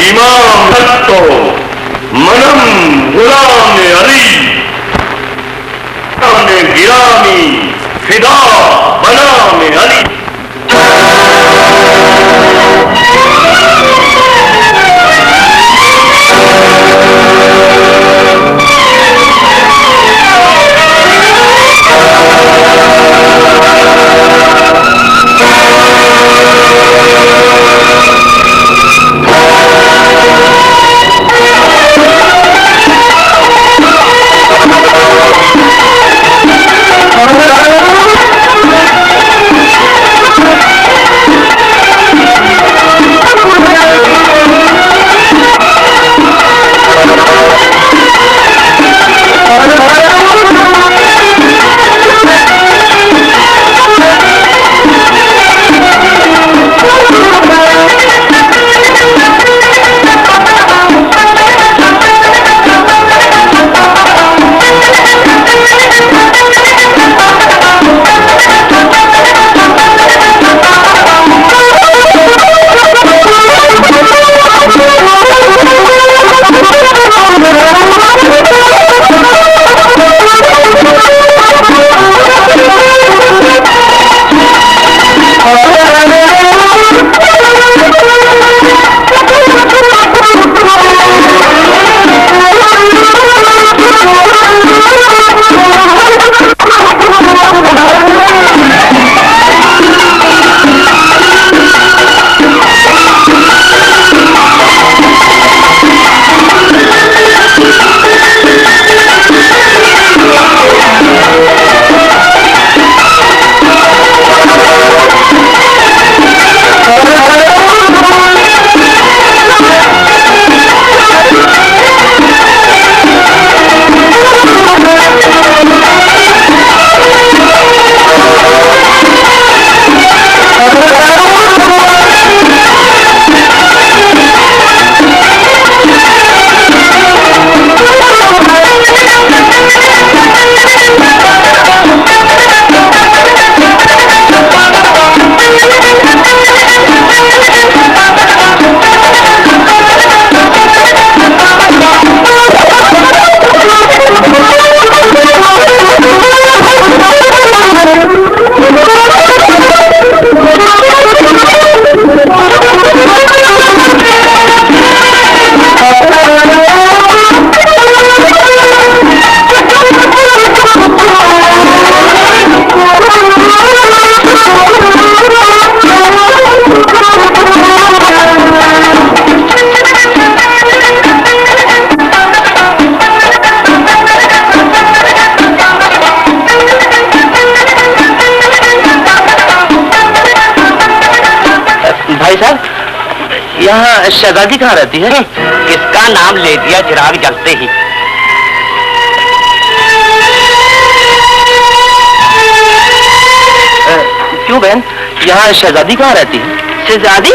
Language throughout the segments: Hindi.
इमाम सत्तो मनम गुलाम अली गिरामी फिदा बनाम अली। यहाँ शहजादी कहाँ रहती है? इसका नाम ले दिया चिराग जलते ही। क्यों बहन, यहाँ शहजादी कहाँ रहती है? शहजादी?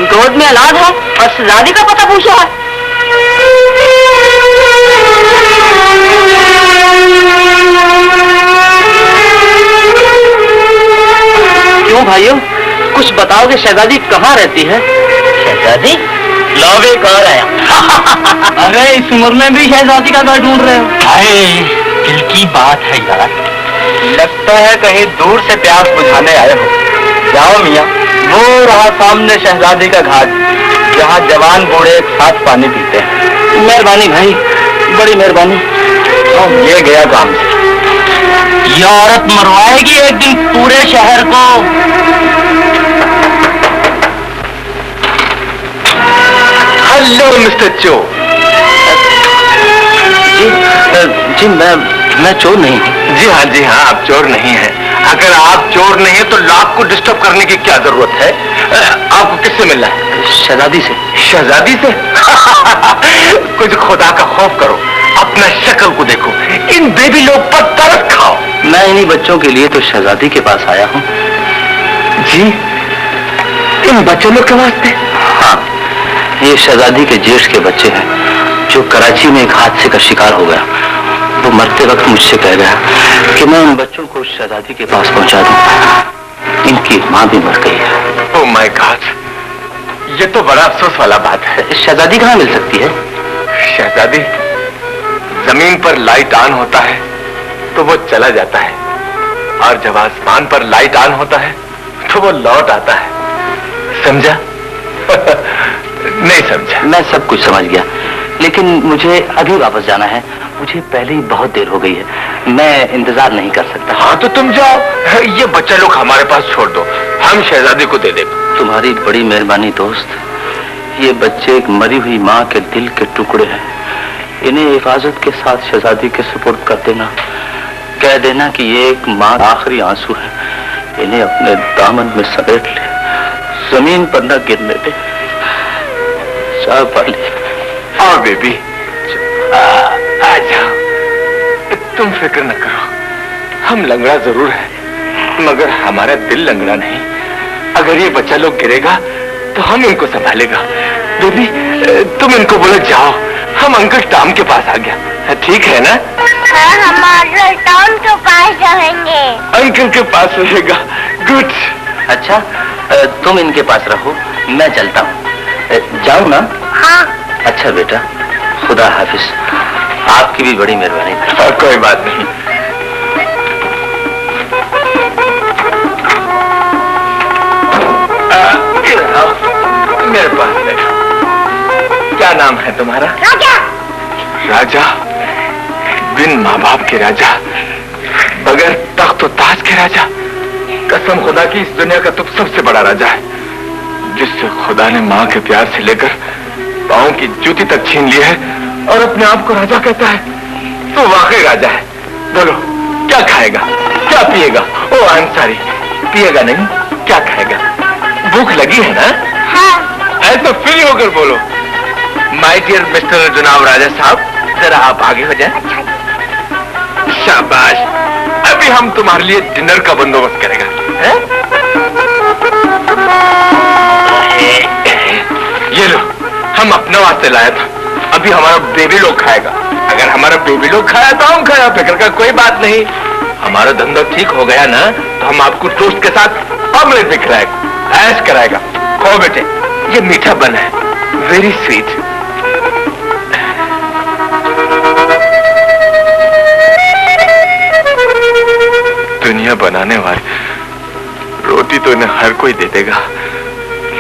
गोद में औलाद है और शहजादी का पता पूछा है। क्यों भाइयों, कुछ बताओगे, शहजादी कहाँ रहती है? शहजादी? लौवे घर आया। अरे इस उम्र में भी शहजादी का घर ढूंढ रहे हो? अरे दिल की बात है यार, लगता है कहीं दूर से प्यास बुझाने आए हो। जाओ मियाँ, वो रहा सामने शहजादी का घाट, जहाँ जवान बूढ़े एक साथ पानी पीते हैं। मेहरबानी भाई, बड़ी मेहरबानी। ये गया काम से। ये औरत मरवाएगी एक दिन पूरे शहर को। हेलो मिस्टर चो। जी मैं चोर नहीं। जी हाँ आप चोर नहीं हैं। अगर आप चोर नहीं है तो लाख को डिस्टर्ब करने की क्या जरूरत है? आपको किससे मिलना है? शहजादी से। शहजादी से? कुछ खुदा का खौफ करो, अपना शक्ल को देखो, इन बेबी लोग पर तरस खाओ। मैं इन्हीं बच्चों के लिए तो शहजादी के पास आया हूँ। जी, इन बच्चों लोग के वास्ते? हाँ, ये शहजादी के जेठ के बच्चे हैं, जो कराची में एक हादसे का शिकार हो गया। वो मरते वक्त मुझसे कह गया कि मैं इन बच्चों को शहजादी के पास पहुंचा दूं। इनकी माँ भी मर गई है। ओह माय गॉड, ये तो बड़ा अफसोस वाला बात है। शहजादी कहाँ मिल सकती है? शहजादी, जमीन पर लाइट ऑन होता है तो वो चला जाता है, और जब आसमान पर लाइट ऑन होता है तो वो लौट आता है। समझा? नहीं समझा? मैं सब कुछ समझ गया, लेकिन मुझे अभी वापस जाना है। मुझे पहले ही बहुत देर हो गई है, मैं इंतजार नहीं कर सकता। हाँ तो तुम जाओ, ये बच्चा लोग हमारे पास छोड़ दो, हम शहजादी को दे देंगे। तुम्हारी बड़ी मेहरबानी दोस्त। ये बच्चे एक मरी हुई माँ के दिल के टुकड़े हैं। इन्हें हिफाजत के साथ शहजादी के सुपुर्द कर देना। कह देना कि ये एक माँ आखिरी आंसू है, इन्हें अपने दामन में समेट ले, जमीन पर न गिरने दे। चाह पाली। आओ बेबी, आ जाओ। तुम फिक्र न करो, हम लंगड़ा जरूर है मगर हमारा दिल लंगड़ा नहीं। अगर ये बच्चा लोग गिरेगा तो हम इनको संभालेगा। बेबी, तुम इनको बोलो जाओ, हम अंकल टॉम के पास आ गया। ठीक है ना? हाँ, हम अंकल टॉम के पास रहेंगे। अंकल के पास रहेगा। गुड। अच्छा, तुम इनके पास रहो, मैं चलता हूँ। जाओ ना? हाँ। अच्छा बेटा, खुदा हाफिज। आपकी भी बड़ी मेहरबानी। कोई बात नहीं। मेरे पास बैठो। क्या नाम है तुम्हारा? राजा। राजा? बिन माँ बाप के राजा, बगैर तख्त और ताज के राजा। कसम खुदा की, इस दुनिया का तुम सबसे बड़ा राजा है, जिससे खुदा ने माँ के प्यार से लेकर पाँव की जूती तक छीन ली है और अपने आप को राजा कहता है। तो वाकई राजा है। बोलो, क्या खाएगा, क्या पिएगा? ओ अंसारी, पिएगा नहीं, क्या खाएगा? भूख लगी है ना? हाँ। ऐसा फ्री होकर बोलो। माय डियर मिस्टर जनाब राजा साहब, जरा आप आगे हो जाए। शाबाश, अभी हम तुम्हारे लिए डिनर का बंदोबस्त करेगा। ये लो, हम अपने वास्ते लाया था, अभी हमारा बेबी लोग खाएगा। अगर हमारा बेबी लोग खाया तो हम खाया, फिक्र का कोई बात नहीं। हमारा धंधा ठीक हो गया ना तो हम आपको टोस्ट के साथ ऑमलेट भी खिलाएगा, ऐश कराएगा। खाओ बेटे, ये मीठा बन है, वेरी स्वीट। दुनिया बनाने वाले, रोटी तो इन्हें हर कोई दे देगा,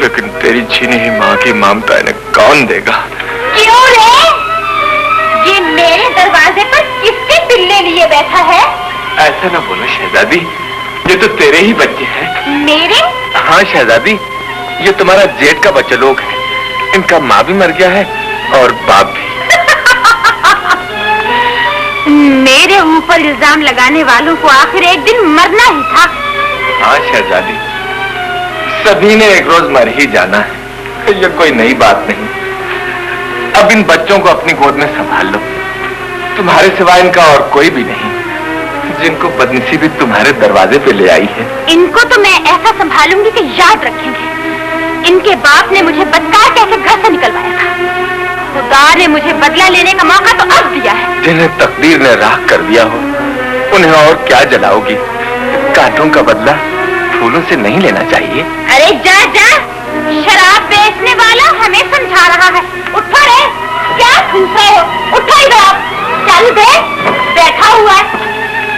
लेकिन तेरी छीनी हुई माँ की ममता इन्हें कौन देगा? क्यों रे? ये मेरे दरवाजे पर किसके पिल्ले लिए बैठा है? ऐसा ना बोलो शहजादी, ये तो तेरे ही बच्चे हैं। मेरे? हाँ शहजादी, ये तुम्हारा जेठ का बच्चा लोग है। इनका माँ भी मर गया है और बाप भी। मेरे ऊपर इल्जाम लगाने वालों को आखिर एक दिन मरना ही था। हाँ शहजादी, सभी ने एक रोज मर ही जाना है, ये कोई नई बात नहीं। अब इन बच्चों को अपनी गोद में संभाल लो, तुम्हारे सिवा इनका और कोई भी नहीं, जिनको बदनसीबी तुम्हारे दरवाजे पे ले आई है। इनको तो मैं ऐसा संभालूंगी कि याद रखेंगे। इनके बाप ने मुझे बदकार कैसे घर से निकलवाया था। खुदा ने मुझे बदला लेने का मौका तो अब दिया है। जिन्हें तकदीर ने राख कर दिया हो, उन्हें और क्या जलाओगी? कांटों का बदला फूलों से नहीं लेना चाहिए। अरे जा जा, शराब बेचने वाला हमें समझा रहा है। उठो रे, क्या घूम रहे हो? उठो इधर आप। चल बे, बैठा हुआ है,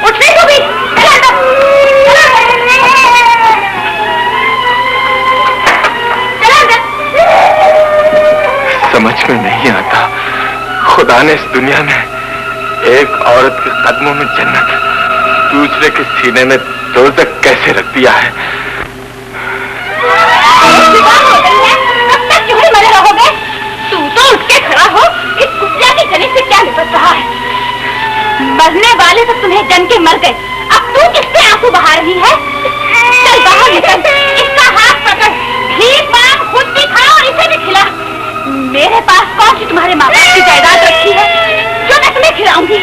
उठ रही तू भी। चला तो, चला समझ में नहीं आता, खुदा ने इस दुनिया में एक औरत के कदमों में जन्नत, दूसरे के सीने में दोज़ख कैसे रख दिया है। कब तक क्यों मरे रहोगे? तू तो उठ के खड़ा हो, इस कुतिया के गले से क्या निपट रहा है? मरने वाले तो तुम्हें जन के मर गए, अब तू किससे आंसू बहा रही है? चल बाहर निकल, इसका हाथ पकड़, भीख मांग, खुद भी खा और इसे भी खिला। मेरे पास कौन सी तुम्हारे माँ बाप की जायदाद रखी है जो मैं तुम्हें खिलाऊंगी?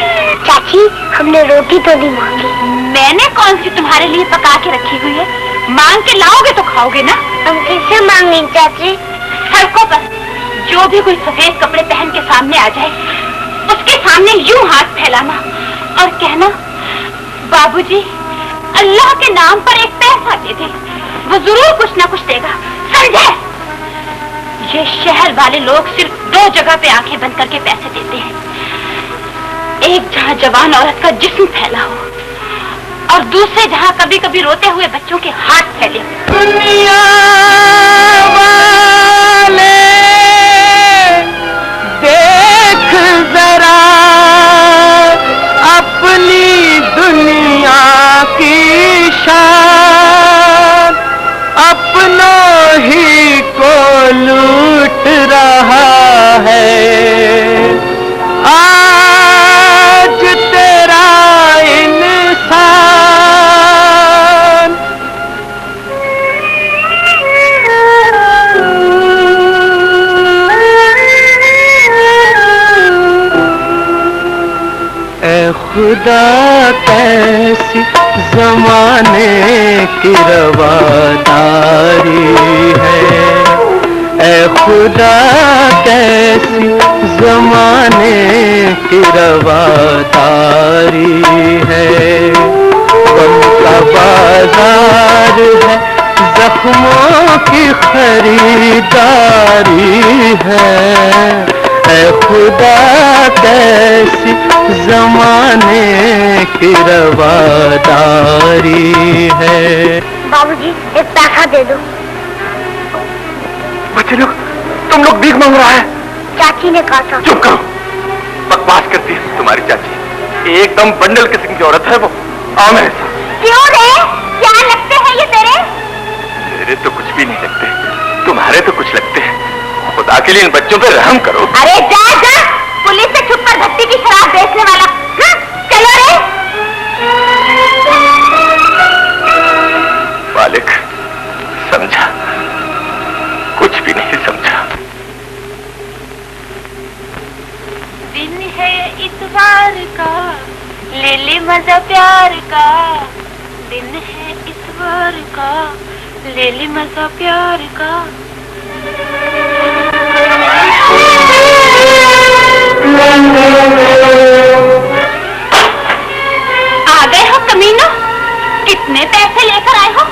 चाची, हमने रोटी तो नहीं मांगी। मैंने कौन सी तुम्हारे लिए पका के रखी हुई है? मांग के लाओगे तो खाओगे ना। हम कैसे मांगेंगे चाची? सड़कों पर जो भी कोई सफेद कपड़े पहन के सामने आ जाए, उसके सामने यूं हाथ फैलाना और कहना, बाबूजी अल्लाह के नाम पर एक पैसा दे दे, वो जरूर कुछ ना कुछ देगा, समझे? ये शहर वाले लोग सिर्फ 2 जगह पे आंखें बंद करके पैसे देते हैं। एक जहाँ जवान औरत का जिस्म फैला हो और दूसरे जहाँ कभी कभी रोते हुए बच्चों के हाथ फैले। दुनिया वाले देख जरा अपनी दुनिया की शान, अपनों ही को लूट रहा है। आज तेरा इंसान ऐ खुदा कैसी जमाने की रवादारी है, ऐ खुदा कैसी जमाने की रवादारी है। गम का बाजार है, जख्मों की खरीदारी है, ऐ खुदा कैसी जमाने की रवादारी है। बाबूजी एक पैसा दे दो। बच्चे लोग, तुम लोग भीख मांग रहा है। चाची ने कहा था। चुप करो, बकवास करती है तुम्हारी चाची। एकदम बंडल किस्म की औरत है वो। आओ मेरे साथ। क्यों रे? क्या लगते हैं ये तेरे? मेरे तो कुछ भी नहीं लगते, तुम्हारे तो कुछ लगते हैं। खुदा के लिए इन बच्चों पे रहम करो। अरे जा जा, पुलिस से छुपकर भट्टी की शराब बेचने वाला। हाँ, चलो रे। मालिक, समझा, कुछ भी नहीं समझा। दिन है इतवार का, ले ले मजा प्यार का। दिन है इतवार का, ले ले मजा प्यार का। आ गए हो कमीनो? कितने पैसे लेकर आए हो?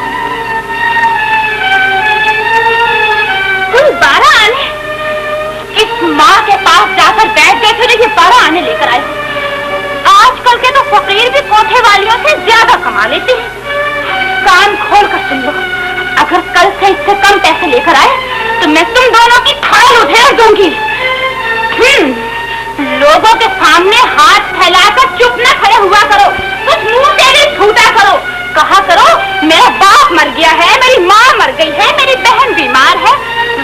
कुल 12 आने। इस माँ के पास जाकर बैठ गए फिर ये 12 आने लेकर आए हो। आजकल के तो फकीर भी कोठे वालियों से ज्यादा कमा लेते हैं। कान खोल कर सुन लो, अगर कल से इससे कम पैसे लेकर आए तो मैं तुम दोनों की खाल उधेड़ दूंगी। लोगों के सामने हाथ फैलाकर चुप न खड़े हुआ करो, कुछ मुंह से भी फूटा करो। कहा करो मेरा बाप मर गया है, मेरी माँ मर गई है, मेरी बहन बीमार है।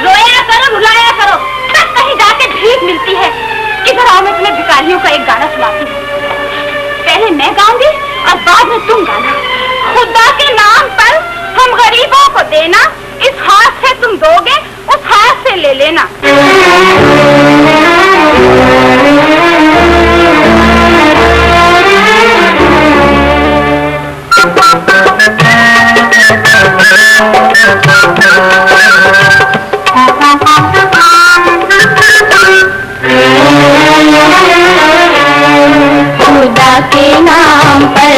रोया करो, रुलाया करो, तब कहीं जाके भीख मिलती है। इधर आओ, मैं तुम्हें भिखारियों का एक गाना सुनाती हूँ। पहले मैं गाऊंगी और बाद में तुम गाना। खुदा के नाम पर हम गरीबों को देना, इस हाथ से तुम दोगे उस हाथ से ले लेना। खुदा के नाम पर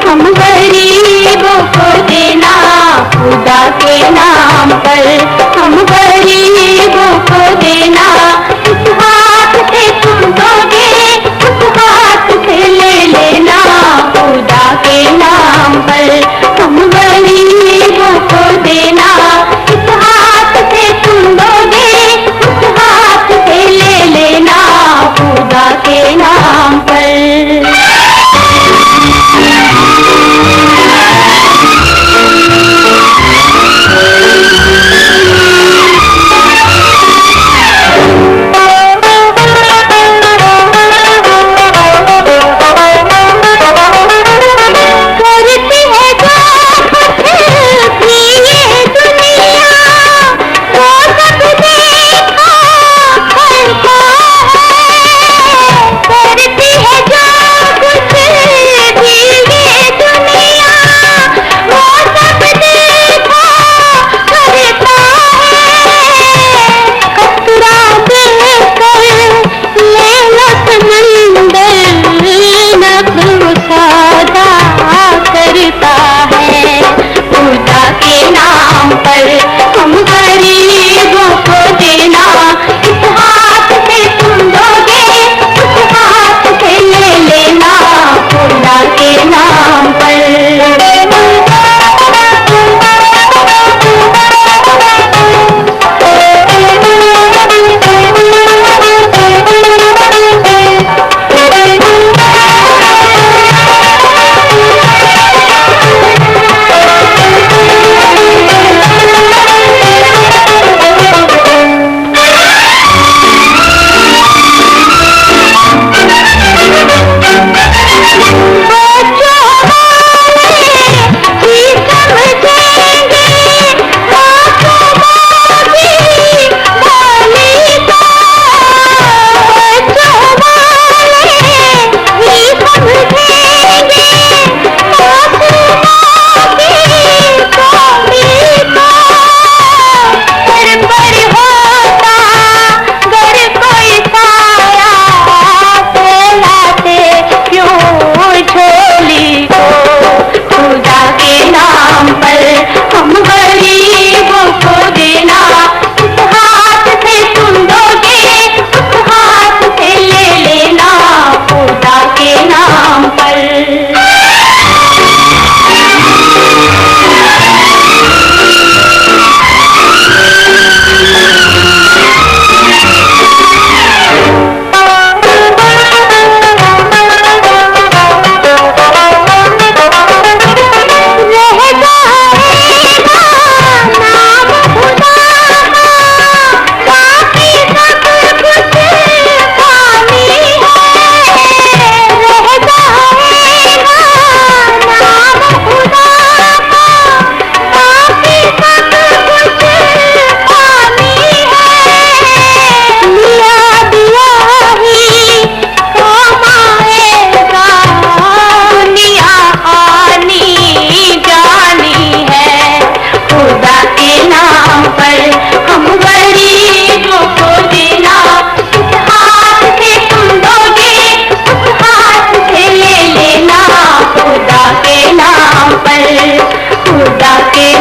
हम गरीबों को देना, खुदा के नाम पर हम गरीबों को देना। इस हाथ से तुम दोगे उस हाथ से ले लेना, खुदा के नाम पर हम गरीबों को देना। इस हाथ से तुम दोगे उस हाथ से ले लेना, खुदा के नाम पर।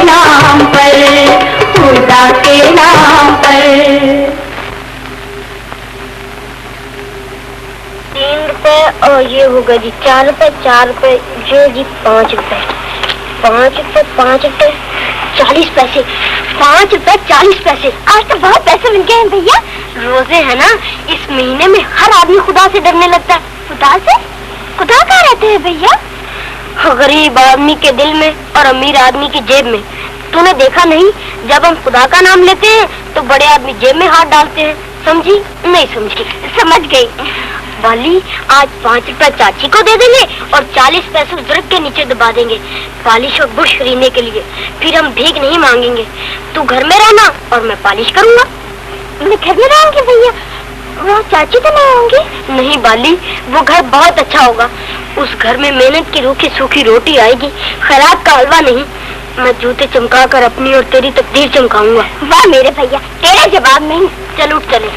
नाम पर, खुदा के नाम पर। 3 रुपए और ये होगा जी 4 रुपए, 4 रुपए ये जी 5 रुपए, 5 रुपए 5 रुपए 40 पैसे, 5 रुपए 40 पैसे। आज तो बहुत पैसे मिल गए हैं भैया। रोजे है ना, इस महीने में हर आदमी खुदा से डरने लगता है। खुदा से? खुदा कहाँ रहते हैं भैया? गरीब आदमी के दिल में और अमीर आदमी की जेब में। तूने देखा नहीं, जब हम खुदा का नाम लेते हैं तो बड़े आदमी जेब में हाथ डालते हैं। समझी? नहीं समझी? समझ गई। वाली, आज 5 रुपए चाची को दे देंगे और 40 पैसे जुर्ग के नीचे दबा देंगे पॉलिश और बुश खरीदने के लिए। फिर हम भीख नहीं मांगेंगे। तू घर में रहना और मैं पॉलिश करूंगा। मैं घर में रहूंगी भैया, वो चाची तो नहीं होंगी? नहीं बाली, वो घर बहुत अच्छा होगा। उस घर में मेहनत की रूखी सूखी रोटी आएगी, खैरात का हलवा नहीं। मैं जूते चमका कर अपनी और तेरी तकदीर चमकाऊंगा। वाह मेरे भैया, तेरे जवाब नहीं। चल उठ चले।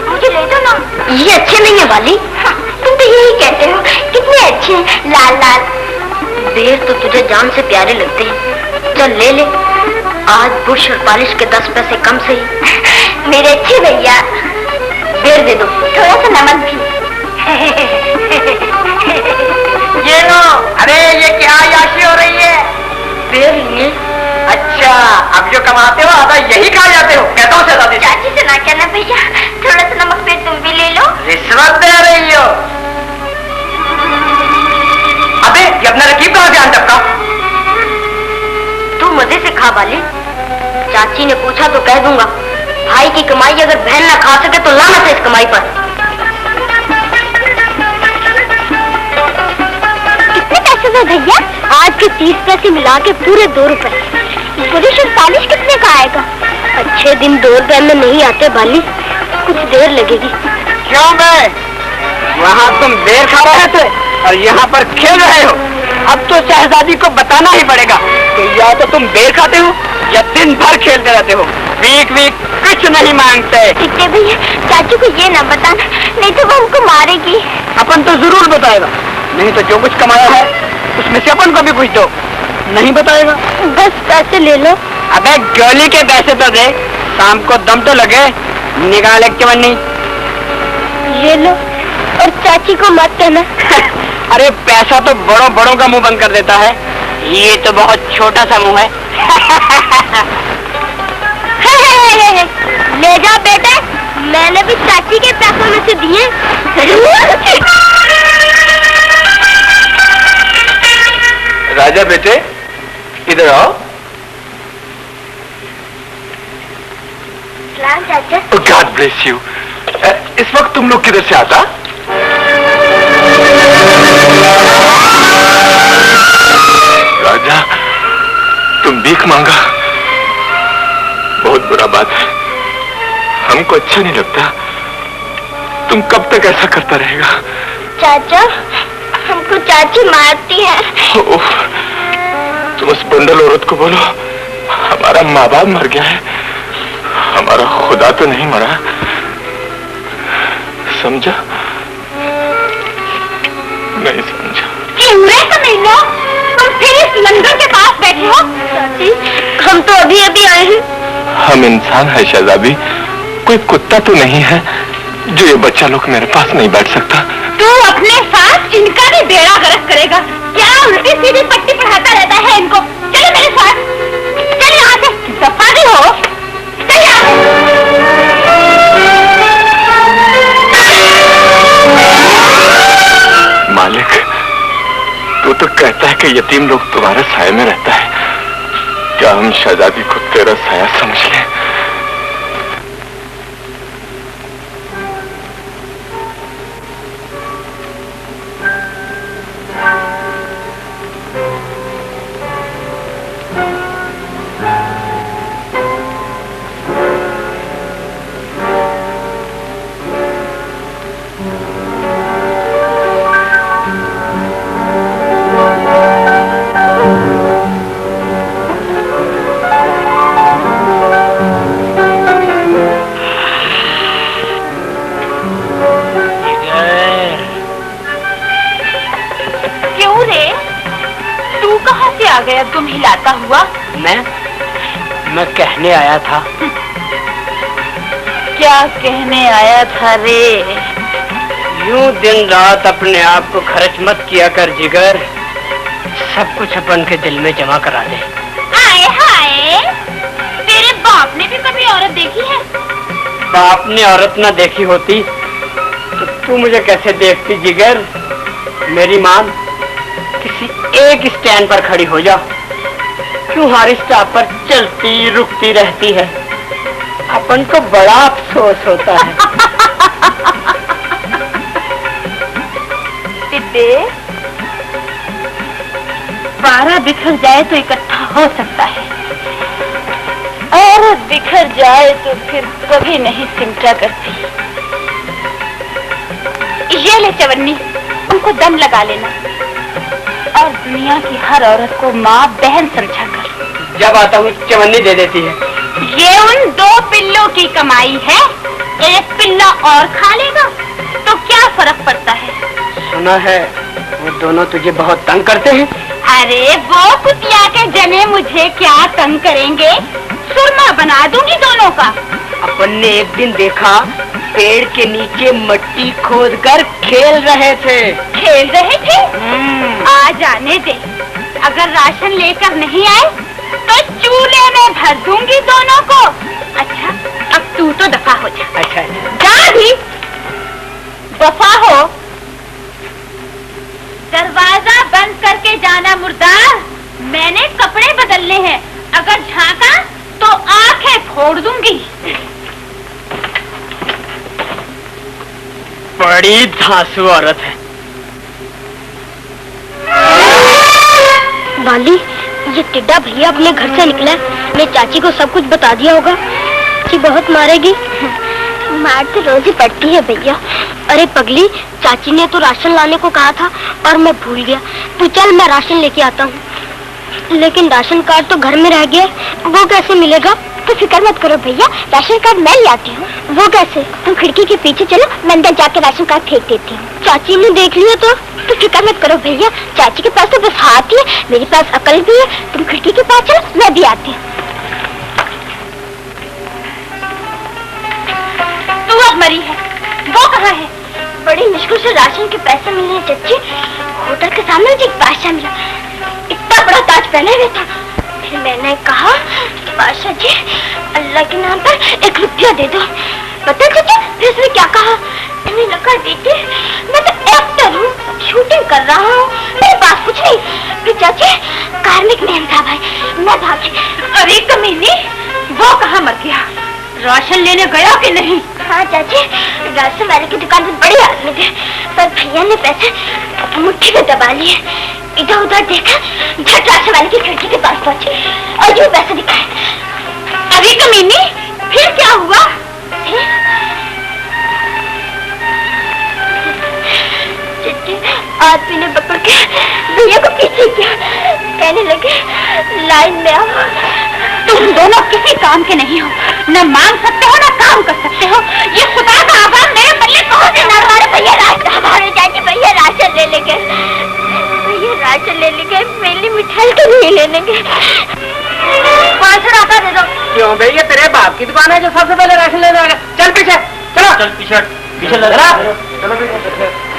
मुझे ले दो ना। ये अच्छे नहीं है वाली। हाँ, तुम तो यही कहते हो, कितने अच्छे हैं, लाल लाल। बेर तो तुझे जान से प्यारे लगते हैं। चल ले ले, आज बुश और पॉलिश के 10 पैसे कम सही। मेरे अच्छे भैया। बेर दे दो, थोड़ा सा नमक भी। ये लो। अरे ये क्या याशी हो रही है? बेर लिए। अच्छा, अब जो कमाते हो आधा यही खा जाते हो। कहता हूँ शहजादी चाची से ना कहना भैया, थोड़ा सा नमक पे तुम भी ले लो। रिश्वत दे रही हो? अबे ये अपना रकीब कहाँ ध्यान रखा? तू मजे से खा बाली। चाची ने पूछा तो कह दूंगा। भाई की कमाई अगर बहन ना खा सके तो लानत है इस कमाई पर। कितने पैसे में भैया? आज के 30 पैसे मिला के पूरे 2 रुपए। पुलिस और पॉलिश कितने का आएगा? अच्छे दिन 2 रुपए में नहीं आते बाली, कुछ देर लगेगी। क्यों मैं? वहाँ तुम बेर खा रहे थे और यहाँ पर खेल रहे हो। अब तो शहजादी को बताना ही पड़ेगा कि या तो तुम बेर खाते हो या दिन भर खेलते रहते हो। वीक कुछ नहीं मांगते। ठीक है भैया, चाचू को ये ना बताना, नहीं तो वो हमको मारेगी। अपन तो जरूर बताएगा, नहीं तो जो कुछ कमाया है उसमें से अपन को भी पूछ दो। नहीं बताएगा? बस पैसे ले लो। अबे गोली के पैसे तो दे, शाम को दम तो लगे। निकाल एक चवन्नी। ये लो, और चाची को मत कहना। अरे पैसा तो बड़ों बड़ों का मुंह बंद कर देता है, ये तो बहुत छोटा सा मुंह है। ले जा बेटे, मैंने भी चाची के पैसों में से दिए। राजा बेटे इधर आओ। चाचा। God bless you. इस वक्त तुम लोग किधर से आता? राजा, तुम भीख मांगा, बहुत बुरा बात है, हमको अच्छा नहीं लगता। तुम कब तक ऐसा करता रहेगा? चाचा, हमको चाची मारती है। तुम उस बंडल औरत को बोलो हमारा माँ बाप मर गया है, हमारा खुदा तो नहीं मरा। समझा? नहीं समझा। मैं तो नहीं लो, तुम फिर इस मंदिर के पास बैठे हो। चाची, हम तो अभी अभी आए हैं। हम इंसान है शहजादी, कोई कुत्ता तो नहीं है जो ये बच्चा लोग मेरे पास नहीं बैठ सकता। तू अपने साथ इनका भी बेड़ा गर्क करेगा क्या? उल्टी सीधी पट्टी पढ़ाता रहता है इनको। चलो मेरे साथ, चल यहाँ से, दफा भी हो। चल मालिक, तू तो कहता है कि यतीम लोग तुम्हारे साये में रहता है, क्या हम शहजादी को तेरा साया समझ लें? आ गया तुम हिलाता हुआ? मैं कहने आया था। क्या कहने आया था रे? यूं दिन रात अपने आप को खर्च मत किया कर जिगर, सब कुछ अपन के दिल में जमा करा दे। हाय हाय, तेरे बाप ने भी कभी औरत देखी है? बाप ने औरत ना देखी होती तो तू मुझे कैसे देखती जिगर? मेरी मां, किसी एक स्टैंड पर खड़ी हो जा, क्यों हर स्टॉप पर चलती रुकती रहती है? अपन को बड़ा अफसोस होता है। टिड्डे, पारा बिखर जाए तो इकट्ठा हो सकता है, और बिखर जाए तो फिर कभी नहीं सिमटा करती। ये ले चवन्नी, उनको दम लगा लेना, और दुनिया की हर औरत को माँ बहन समझा कर। जब आता हूँ चवन्नी दे देती है। ये उन 2 पिल्लों की कमाई है, एक पिल्ला और खा लेगा तो क्या फर्क पड़ता है? सुना है वो दोनों तुझे बहुत तंग करते हैं। अरे वो कुतिया के जने मुझे क्या तंग करेंगे, सुरमा बना दूंगी दोनों का। अपन ने एक दिन देखा पेड़ के नीचे मट्टी खोदकर खेल रहे थे। खेल रहे थे? आ जाने दे, अगर राशन लेकर नहीं आए तो चूल्हे में भर दूंगी दोनों को। अच्छा, अब तू तो दफा हो जा। अच्छा जा भी, दफा हो। दरवाजा बंद करके जाना मुर्दार, मैंने कपड़े बदलने हैं, अगर झांका तो आंखें फोड़ दूंगी। बड़ी धांसू औरत है। वाली, ये टिड्डा भैया अपने घर से निकला, मैं चाची को सब कुछ बता दिया होगा। चाची बहुत मारेगी। मार तो रोज ही पड़ती है भैया। अरे पगली, चाची ने तो राशन लाने को कहा था और मैं भूल गया। तू चल, मैं राशन लेके आता हूँ। लेकिन राशन कार्ड तो घर में रह गया, वो कैसे मिलेगा? तो फिक्र मत करो भैया, राशन कार्ड मैं ले आती हूँ। वो कैसे? तुम खिड़की के पीछे चलो, मैं अंदर जाके राशन कार्ड फेंक देती हूँ। चाची ने देख लिया तो फिक्र मत करो भैया, चाची के पास तो बस हाथ ही है, मेरे पास अकल भी है। तुम खिड़की के पास चलो, मैं भी आती हूँ। तू अब मरी है, वो कहाँ है? बड़ी मुश्किल से राशन के पैसे मिले हैं चाची। होटल के सामने मुझे एक बादशाह मिला, इतना बड़ा ताज पहने हुए था। फिर मैंने कहा, बादशाह जी अल्लाह के नाम पर 1 रुपया दे दो। पता चाची फिर उसने क्या कहा? मैंने लगा बेटे, मैं तो एक्टर हूँ, शूटिंग कर रहा हूँ, मेरे पास कुछ नहीं। फिर चाची कार्मिक मेहन था भाई, मैं भागी। अरे कमीनी, वो कहाँ मर गया? राशन लेने गया कि नहीं? हाँ चाची, राशन वाले की दुकान पर बड़े आदमी थे, पर भैया ने पैसे मुट्ठी में दबा लिए। इधर उधर देखा, झट राशन वाले की खिड़की के पास पहुंचे और जो पैसे दिखाए। अरे कमीनी, फिर क्या हुआ? आदमी ने पकड़ के भैया को पीछे किया, कहने लगे लाइन में आओ। तुम दोनों किसी काम के नहीं हो, न मांग सकते हो न काम कर सकते हो। ये खुदा का आभार मेरे बल्ले पहुंच है। हमारे भैया हमारे चाची भैया राशन ले लेंगे, भैया राशन ले लेंगे, मेरी मिठाई तो नहीं ले लेंगे। 500 आता दे दो। क्यों भैया, तेरे बाप की दुकान है जो सबसे पहले राशन लेने आएगा। चल पीछे चलो, चल पीछे पीछे लगा, चलो पीछे।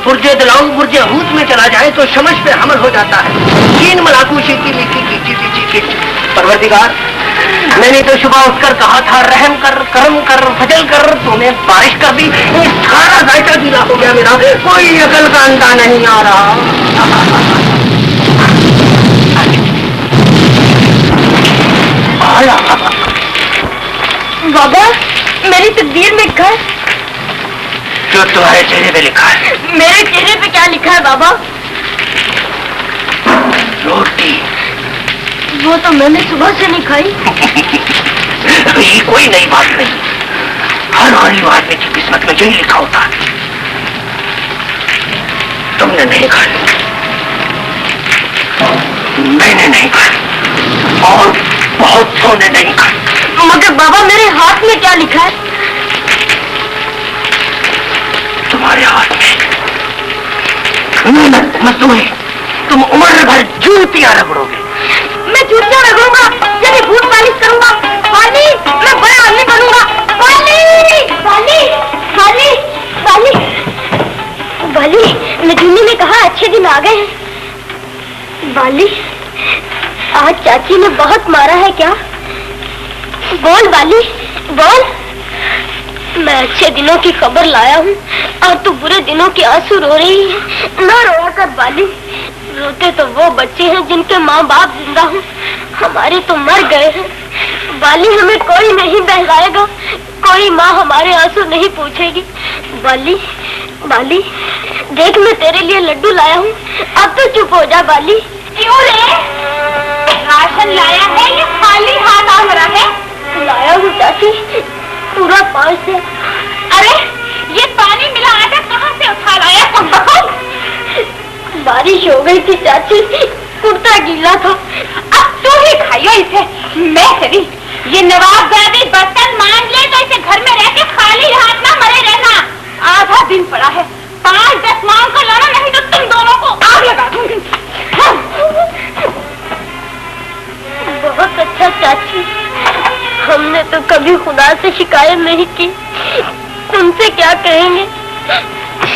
बुर्जे दिलाऊं बुर्जे हूत में चला जाए तो समझ पे हमल हो जाता है। 3 मलाकू शीकी लिखी परवरदिगार, मैंने तो सुबह उठकर कहा था रहम कर, करम कर, फजल कर, तूने बारिश कर दी। सारा जायका गीला हो गया मेरा, कोई अकल का अंदा नहीं आ रहा। बाबा, मेरी तकदीर में लिखा है। जो तुम्हारे चेहरे पे लिखा है? मेरे चेहरे पे क्या लिखा है बाबा? रोटी। वो तो मैंने सुबह से नहीं खाई। ये कोई नई बात नहीं, हर गरीब आदमी की किस्मत में यही लिखा होता है। तुमने नहीं खाई, मैंने नहीं खाई और बहुत सौ ने नहीं खाई। मगर बाबा मेरे हाथ में क्या लिखा है? तुम्हारे हाथ में मेहनत मजदूरी, तुम उम्र भर जूतियां रगड़ोगे। मैं जूतियां रगड़ूंगा, यदि बूट पालिश करूंगा, वाली मैं बड़ा आदमी बनूंगा। वाली वाली वाली वाली वाली, नजूनी ने कहा अच्छे दिन आ गए हैं। वाली, आज चाची ने बहुत मारा है क्या? बोल वाली बोल। मैं अच्छे दिनों की खबर लाया हूँ और तू बुरे दिनों के आंसू रो रही है। न रोया कर वाली, रोते तो वो बच्चे हैं जिनके माँ बाप जिंदा हैं, हमारे तो मर गए हैं। वाली, हमें कोई नहीं बहलाएगा, कोई माँ हमारे आंसू नहीं पूछेगी। वाली वाली, देख मैं तेरे लिए लड्डू लाया हूँ, अब तो चुप हो जा वाली। क्यों रे? राशन लाया है या खाली हाथ आ रहा है? लाया हूँ चाची, पूरा 5 है। अरे ये पानी मिला आटा कहाँ से उठा लाया? बारिश हो गई थी चाची, कुर्ता गीला था। अब तू ही खाइयो इसे, मैं चली। ये नवाबजादी बर्तन मान ले तो इसे घर में रह के खाली हाथ ना मरे रहना। आधा दिन पड़ा है, 5-10 मांग कर लाना, नहीं तो तुम दोनों को आग लगा दूंगी। बहुत अच्छा चाची, हमने तो कभी खुदा से शिकायत नहीं की, तुमसे क्या कहेंगे?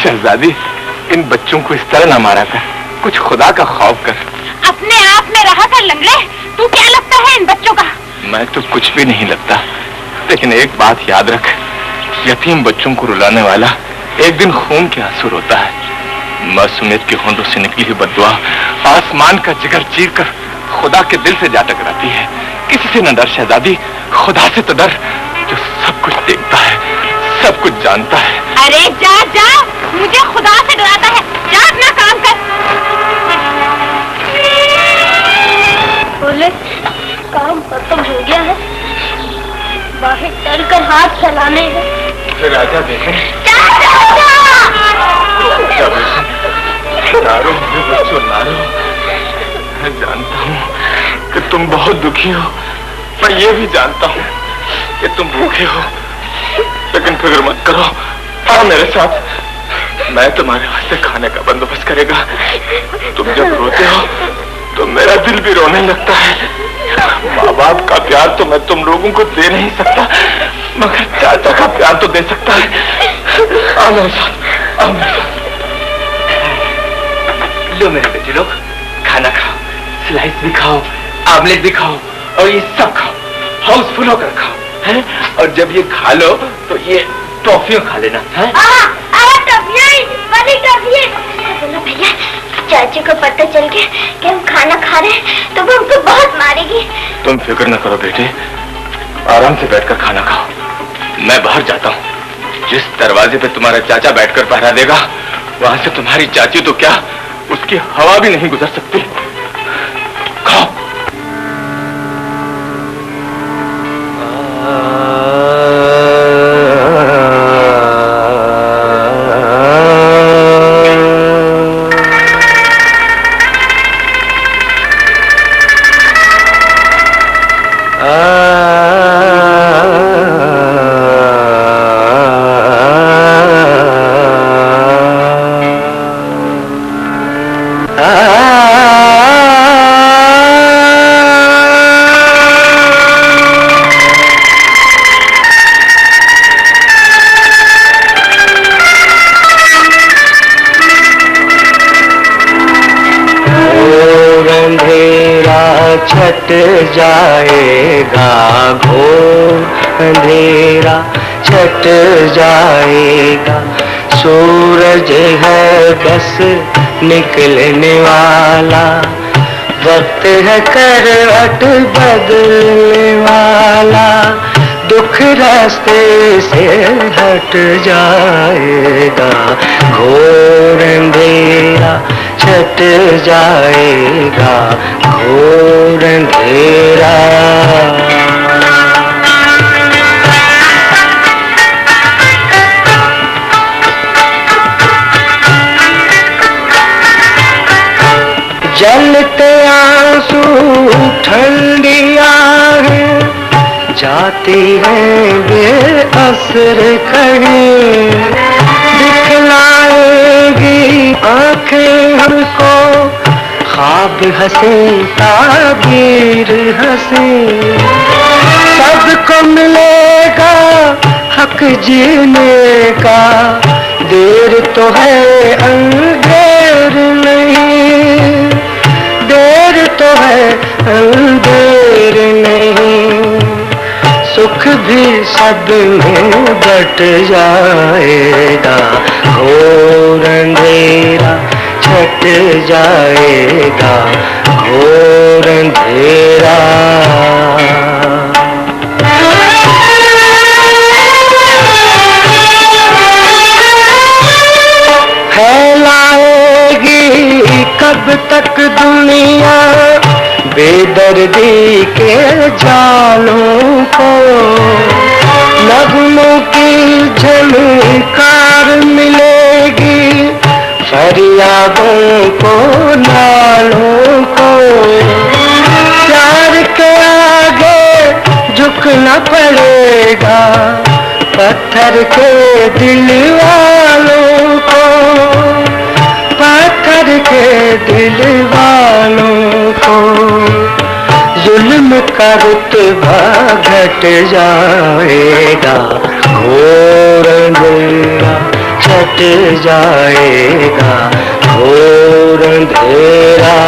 शहजादी, इन बच्चों को इस तरह ना मारा कर, कुछ खुदा का खौफ कर। अपने आप में रहा कर लंगड़े, तू क्या लगता है इन बच्चों का? मैं तो कुछ भी नहीं लगता, लेकिन एक बात याद रख, यतीम बच्चों को रुलाने वाला एक दिन खून के आंसू रोता है। मासूमियत के होंठों से निकली हुई बद्दुआ आसमान का जिगर चीर कर खुदा के दिल से जा टकराती है। किसी से न डर शहजादी, खुदा से तो डर, जो सब कुछ देखता है, सब कुछ जानता है। अरे जा जा, मुझे खुदा से डराता है, जा अपना काम कर। बोले काम खत्म हो गया है, बाहर चलकर हाथ चलाने हैं। फिर राजा देखें। नारो बच्चों नारो, मैं जानता हूँ कि तुम बहुत दुखी हो, मैं ये भी जानता हूँ कि तुम भूखे हो, लेकिन फिक्र मत करो, आओ मेरे साथ, मैं तुम्हारे वास्ते खाने का बंदोबस्त करेगा। तुम जब रोते हो तो मेरा दिल भी रोने लगता है। माँ बाप का प्यार तो मैं तुम लोगों को दे नहीं सकता, मगर चाचा का प्यार तो दे सकता है। आओ मेरे साथ, आओ मेरे साथ। लो मेरे बेटे लोग, खाना खाओ, स्लाइस भी खाओ, आमलेट भी खाओ और ये सब खाओ, हाउसफुल होकर खाओ, हैं? और जब ये खा लो तो ये टॉफियां खा लेना, हैं? भैया, चाची को पता चल गया कि हम खाना खा रहे हैं तो वो हमको बहुत मारेगी। तुम फिक्र न करो बेटे, आराम से बैठकर खाना खाओ। मैं बाहर जाता हूँ, जिस दरवाजे पे तुम्हारा चाचा बैठकर पहरा देगा, वहां से तुम्हारी चाची तो क्या, उसकी हवा भी नहीं गुजर सकती। खाओ। छट जाएगा घोर अंधेरा, छट जाएगा, सूरज है बस निकलने वाला, वक्त है करवट बदलने वाला, दुख रास्ते से हट जाएगा, घोर अंधेरा छट जाएगा, घोर अंधेरा। जलते आंसू ठंडी आहें जाती हैं बेअसर कहीं, दिखलाएंगी आंखें हमको ख्वाब हंसे ताबीर हंसे। सबको मिलेगा हक जीने का, देर तो है अंधेर नहीं, देर तो है अंधेर नहीं। सुख भी सब में बट जाएगा, घोर अंधेरा छट जाएगा, घोर अंधेरा। फैलाएगी कब तक दुनिया बेदर्दी के जालों को, नगमों की झनकार मिलेगी फरियादों को नालों को। प्यार के आगे झुकना पड़ेगा पत्थर के दिल वालों को, पत्थर के दिल वालों को। जुल्म का रुतबा घट जाएगा, घोर अंधेरा छट जाएगा, घोर अंधेरा।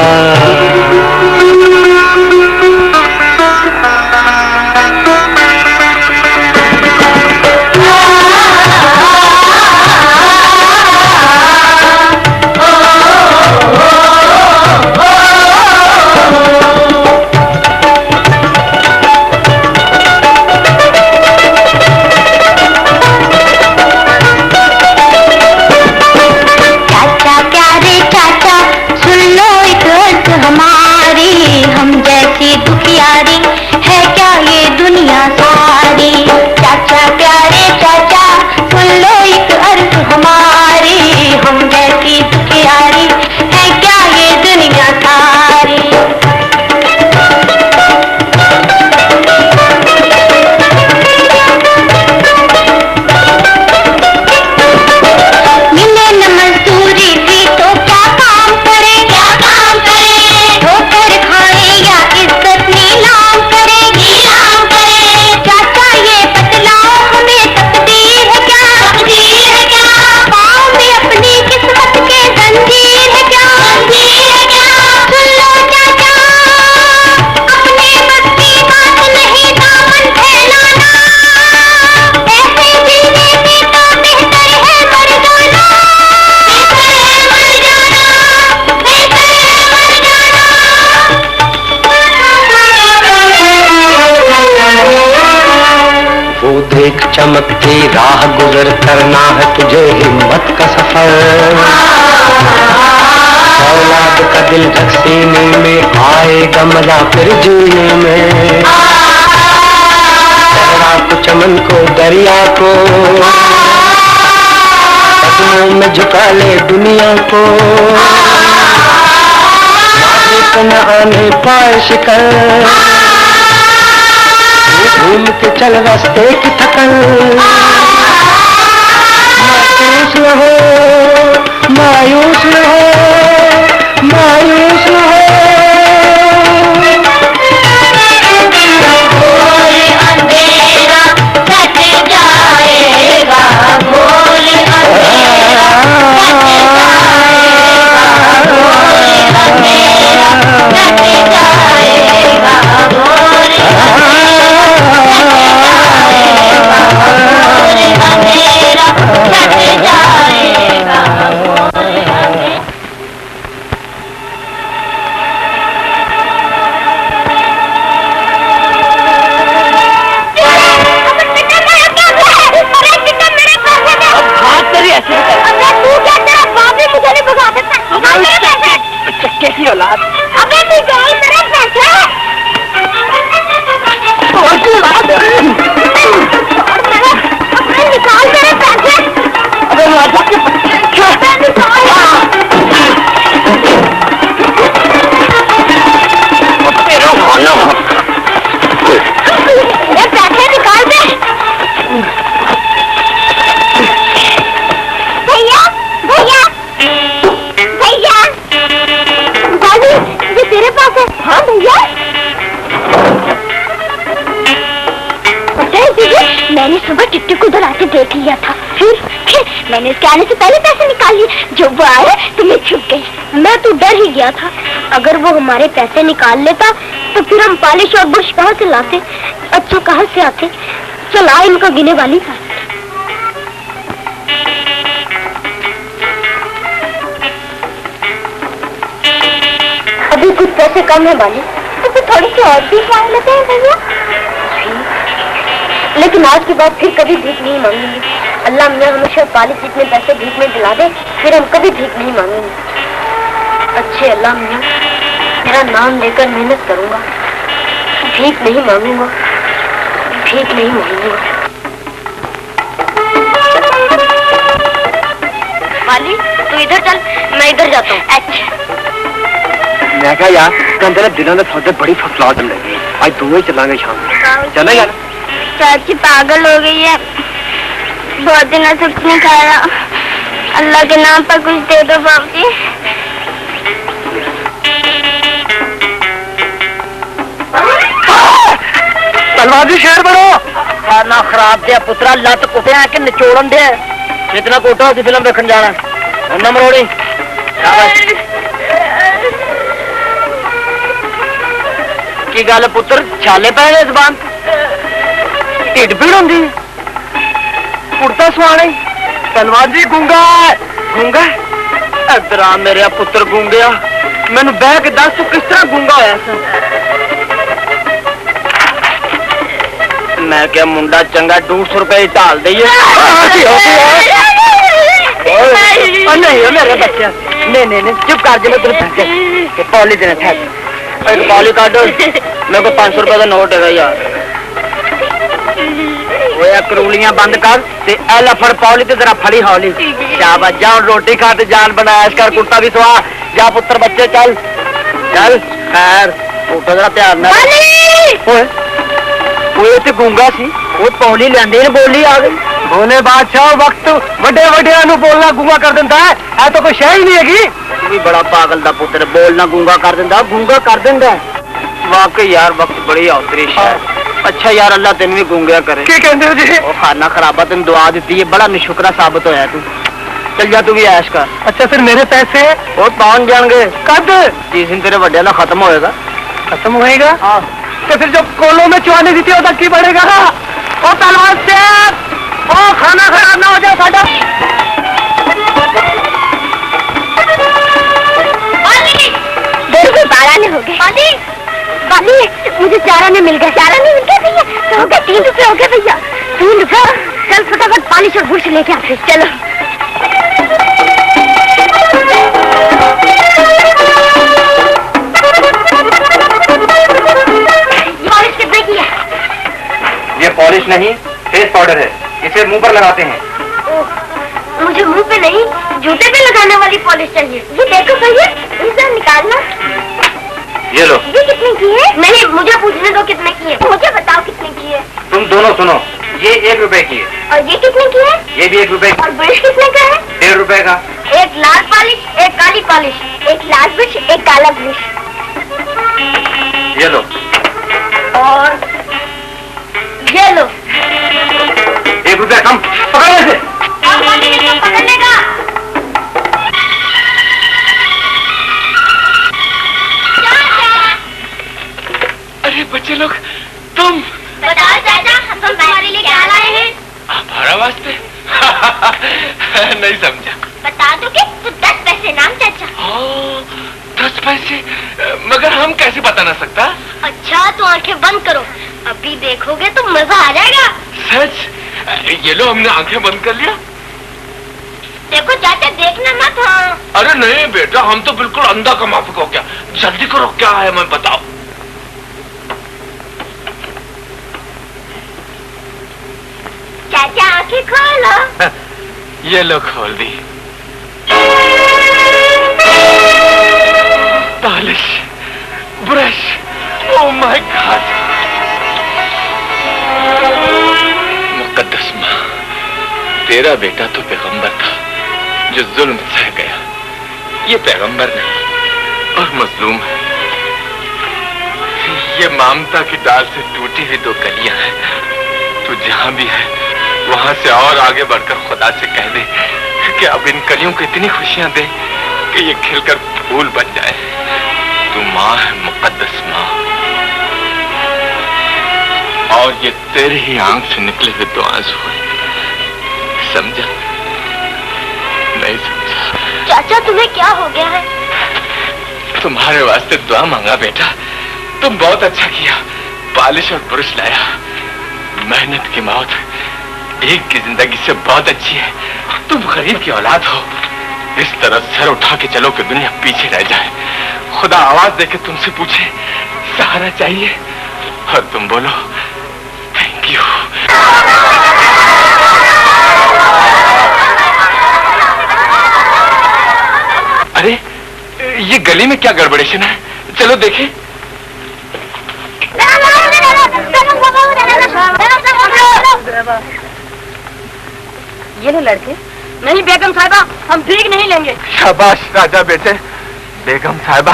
देख चमकती राह गुजर करना है तुझे हिम्मत का सफर। औलाद का दिल धक सीने में आएगा मजा फिर जीने में। सहरा को चमन को दरिया को कदमों में झुका ले दुनिया को। न आने पाए शिकल घूम के चल रास्ते की थकन। मायूस न हो मायूस न हो मायूस न हो। घोर अंधेरा कट जाएगा, घोर अंधेरा कट जाएगा, घोर अंधेरा कट जाएगा, घोर अंधेरा कट जाएगा। मैंने उसके आने से पहले पैसे निकाल लिए। जब वो आया तो मैं छुप गई। मैं तो डर ही गया था, अगर वो हमारे पैसे निकाल लेता तो फिर हम पॉलिश और ब्रश कहाँ से लाते, अच्छा कहाँ से आते। चल आ इनका गिने वाली था। अभी कुछ पैसे कम है वाली, तो फिर थोड़ी सी और भी मांग लेते हैं भैया। लेकिन आज के बाद फिर कभी भीख नहीं मांगेंगे। अल्लाह मियाँ हमेशा पॉलिश जितने पैसे भीख में दिला दे, फिर हम कभी भीख नहीं मांगेंगे। अच्छे अल्लाह मियाँ, मेरा नाम लेकर मेहनत करूंगा, भीख नहीं मांगूंगा, भीख नहीं मांगूंगा। वाली तू इधर चल, मैं इधर जाता हूँ। अच्छा। मैं क्या यार, कंधे दिनों में सौदे बड़ी फसला चल रही है, आज दो ही चलांगे शाम में। चलेगा ना? चाची पागल हो गई है, बहुत दिन से कुछ नहीं खाया। अल्लाह के नाम पर कुछ दे दो बाबूजी। तलवार शहर बड़ो खाना खराब दिया पुत्रा, लत कुटिया कि निचोड़न दे। जितना कोटा होती फिल्म देखने जाना ना मरोड़ी। की गल पुत्र छाले पै गए जबान, ढिड पीड़ होंगी, कुर्ता सुहाने। तलवार जी गूंगा गूंगा इधर आ मेरे पुत्र गूंगया, मैनू बह के दस तू किस तरह गूंगा होया सा। मैं क्या मुंडा चंगा 200 रुपए ढाल दईए। नहीं मेरे बच्चे नहीं चुप कर जे, मैं तुम पॉली देना था। पॉली काट मेरे को 500 रुपए का नोट है यार। करूलियां बंद कर ते एला फड़ पौली ते जरा फड़ी हौली। शाबाश जा रोटी खा ते जान बनाया कर, कुर्ता भी सवा जा पुत्र बच्चे चल चल। खैर उठो जरा ध्यान ना। ओए ते गूंगा सी वो पौली लेंदे ने बोली आ गई। बोले बादशाह वक्त वड्डे वड्डियां नु बोलना गूंगा कर देंदा है, ऐ तो कोई शय ही नहीं हैगी। तू भी बड़ा पागल दा पुत्र, बोलना गूंगा कर देंदा, गूंगा कर देंदा। वाकई यार वक्त बड़ी औतरिश है। अच्छा यार अल्लाह तेन भी गूंगा करे। क्या कहते हो जी? वो खाना खराबा तेन दुआ दी है, बड़ा निशुक्रा साबित होया तू। चल जा तू भी ऐश कर। अच्छा फिर मेरे पैसे वो पहुंच जाएंगे कब? जिस दिन तेरे बड़े ना खत्म होएगा। खत्म होएगा? हाँ। तो फिर जो कोलों में चुहाने दी थी वो की बढ़ेगा। ओ तलवार से ओ खाना खराब ना हो जाए साडा। बिल्कुल 12 ने हो गए। बाली मुझे 4 आने मिल गए। 4 आने मिल गए भैया, तो हो गए 3 रुपए हो गए भैया। 3 रुपए। चल फटाफट पॉलिश और ब्रश लेके आते। चलो पॉलिश कितने की है? ये पॉलिश नहीं फेस पाउडर है, इसे मुंह पर लगाते हैं। मुझे मुंह पे नहीं जूते पे लगाने वाली पॉलिश चाहिए। ये देखो भैया, इसे निकालना। ये लो। ये कितने की है? नहीं मुझे पूछने दो कितने की है। मुझे बताओ कितने की है। तुम दोनों सुनो, ये 1 रुपए की है। और ये कितने की है? ये भी 1 रुपए की। और ब्रश कितने का है? 1.5 रुपए का। एक लाल पॉलिश, एक काली पॉलिश, एक लाल ब्रश, एक काला ब्रश। ये लो। और ये लो। 1 रुपया कम। पकड़ इसे। और पकड़ने का। अरे बच्चे लोग तुम बताओ चाचा, हम तुम्हारे लिए क्या लाए हैं? हमारा वास्ते? नहीं समझा। बता दो कि तो 10 पैसे नाम चाचा। 10 पैसे? मगर हम कैसे बता ना सकता? अच्छा तो आंखें बंद करो, अभी देखोगे तो मजा आ जाएगा। सच? ये लो हमने आंखें बंद कर लिया। देखो चाचा देखना मत। हाँ। अरे नहीं बेटा, हम तो बिल्कुल अंधा का माफिक हो गया। जल्दी करो क्या है मैं बताओ। चाचा आंखें खोलो। ये लो खोल दी। Polish, brush, oh my god. मुकद्दस माँ, तेरा बेटा तो पैगंबर था जो जुल्म सह गया। ये पैगंबर नहीं और मजलूम है। ये ममता की डाल से टूटी हुई 2 कलियां हैं। तू जहां भी है वहां से और आगे बढ़कर खुदा से कह दे कि अब इन कलियों को इतनी खुशियां दे कि ये खिलकर फूल बन जाए। तू माँ है, मुकद्दस माँ, और ये तेरे ही आंख से निकले हुए दो आंसू हुए। समझा? नहीं समझा? चाचा तुम्हें क्या हो गया है? तुम्हारे वास्ते दुआ मांगा बेटा। तुम बहुत अच्छा किया, पालिश और ब्रश लाया। मेहनत की मौत एक की जिंदगी से बहुत अच्छी है। तुम गरीब की औलाद हो, इस तरह सर उठा के चलो कि दुनिया पीछे रह जाए। खुदा आवाज देके तुमसे पूछे सहारा चाहिए और तुम बोलो थैंक यू। अरे ये गली में क्या गड़बड़ेशन है? चलो देखें। ये लो लड़के। नहीं बेगम साहिबा, हम भीख नहीं लेंगे। शाबाश राजा बेटे। बेगम साहिबा,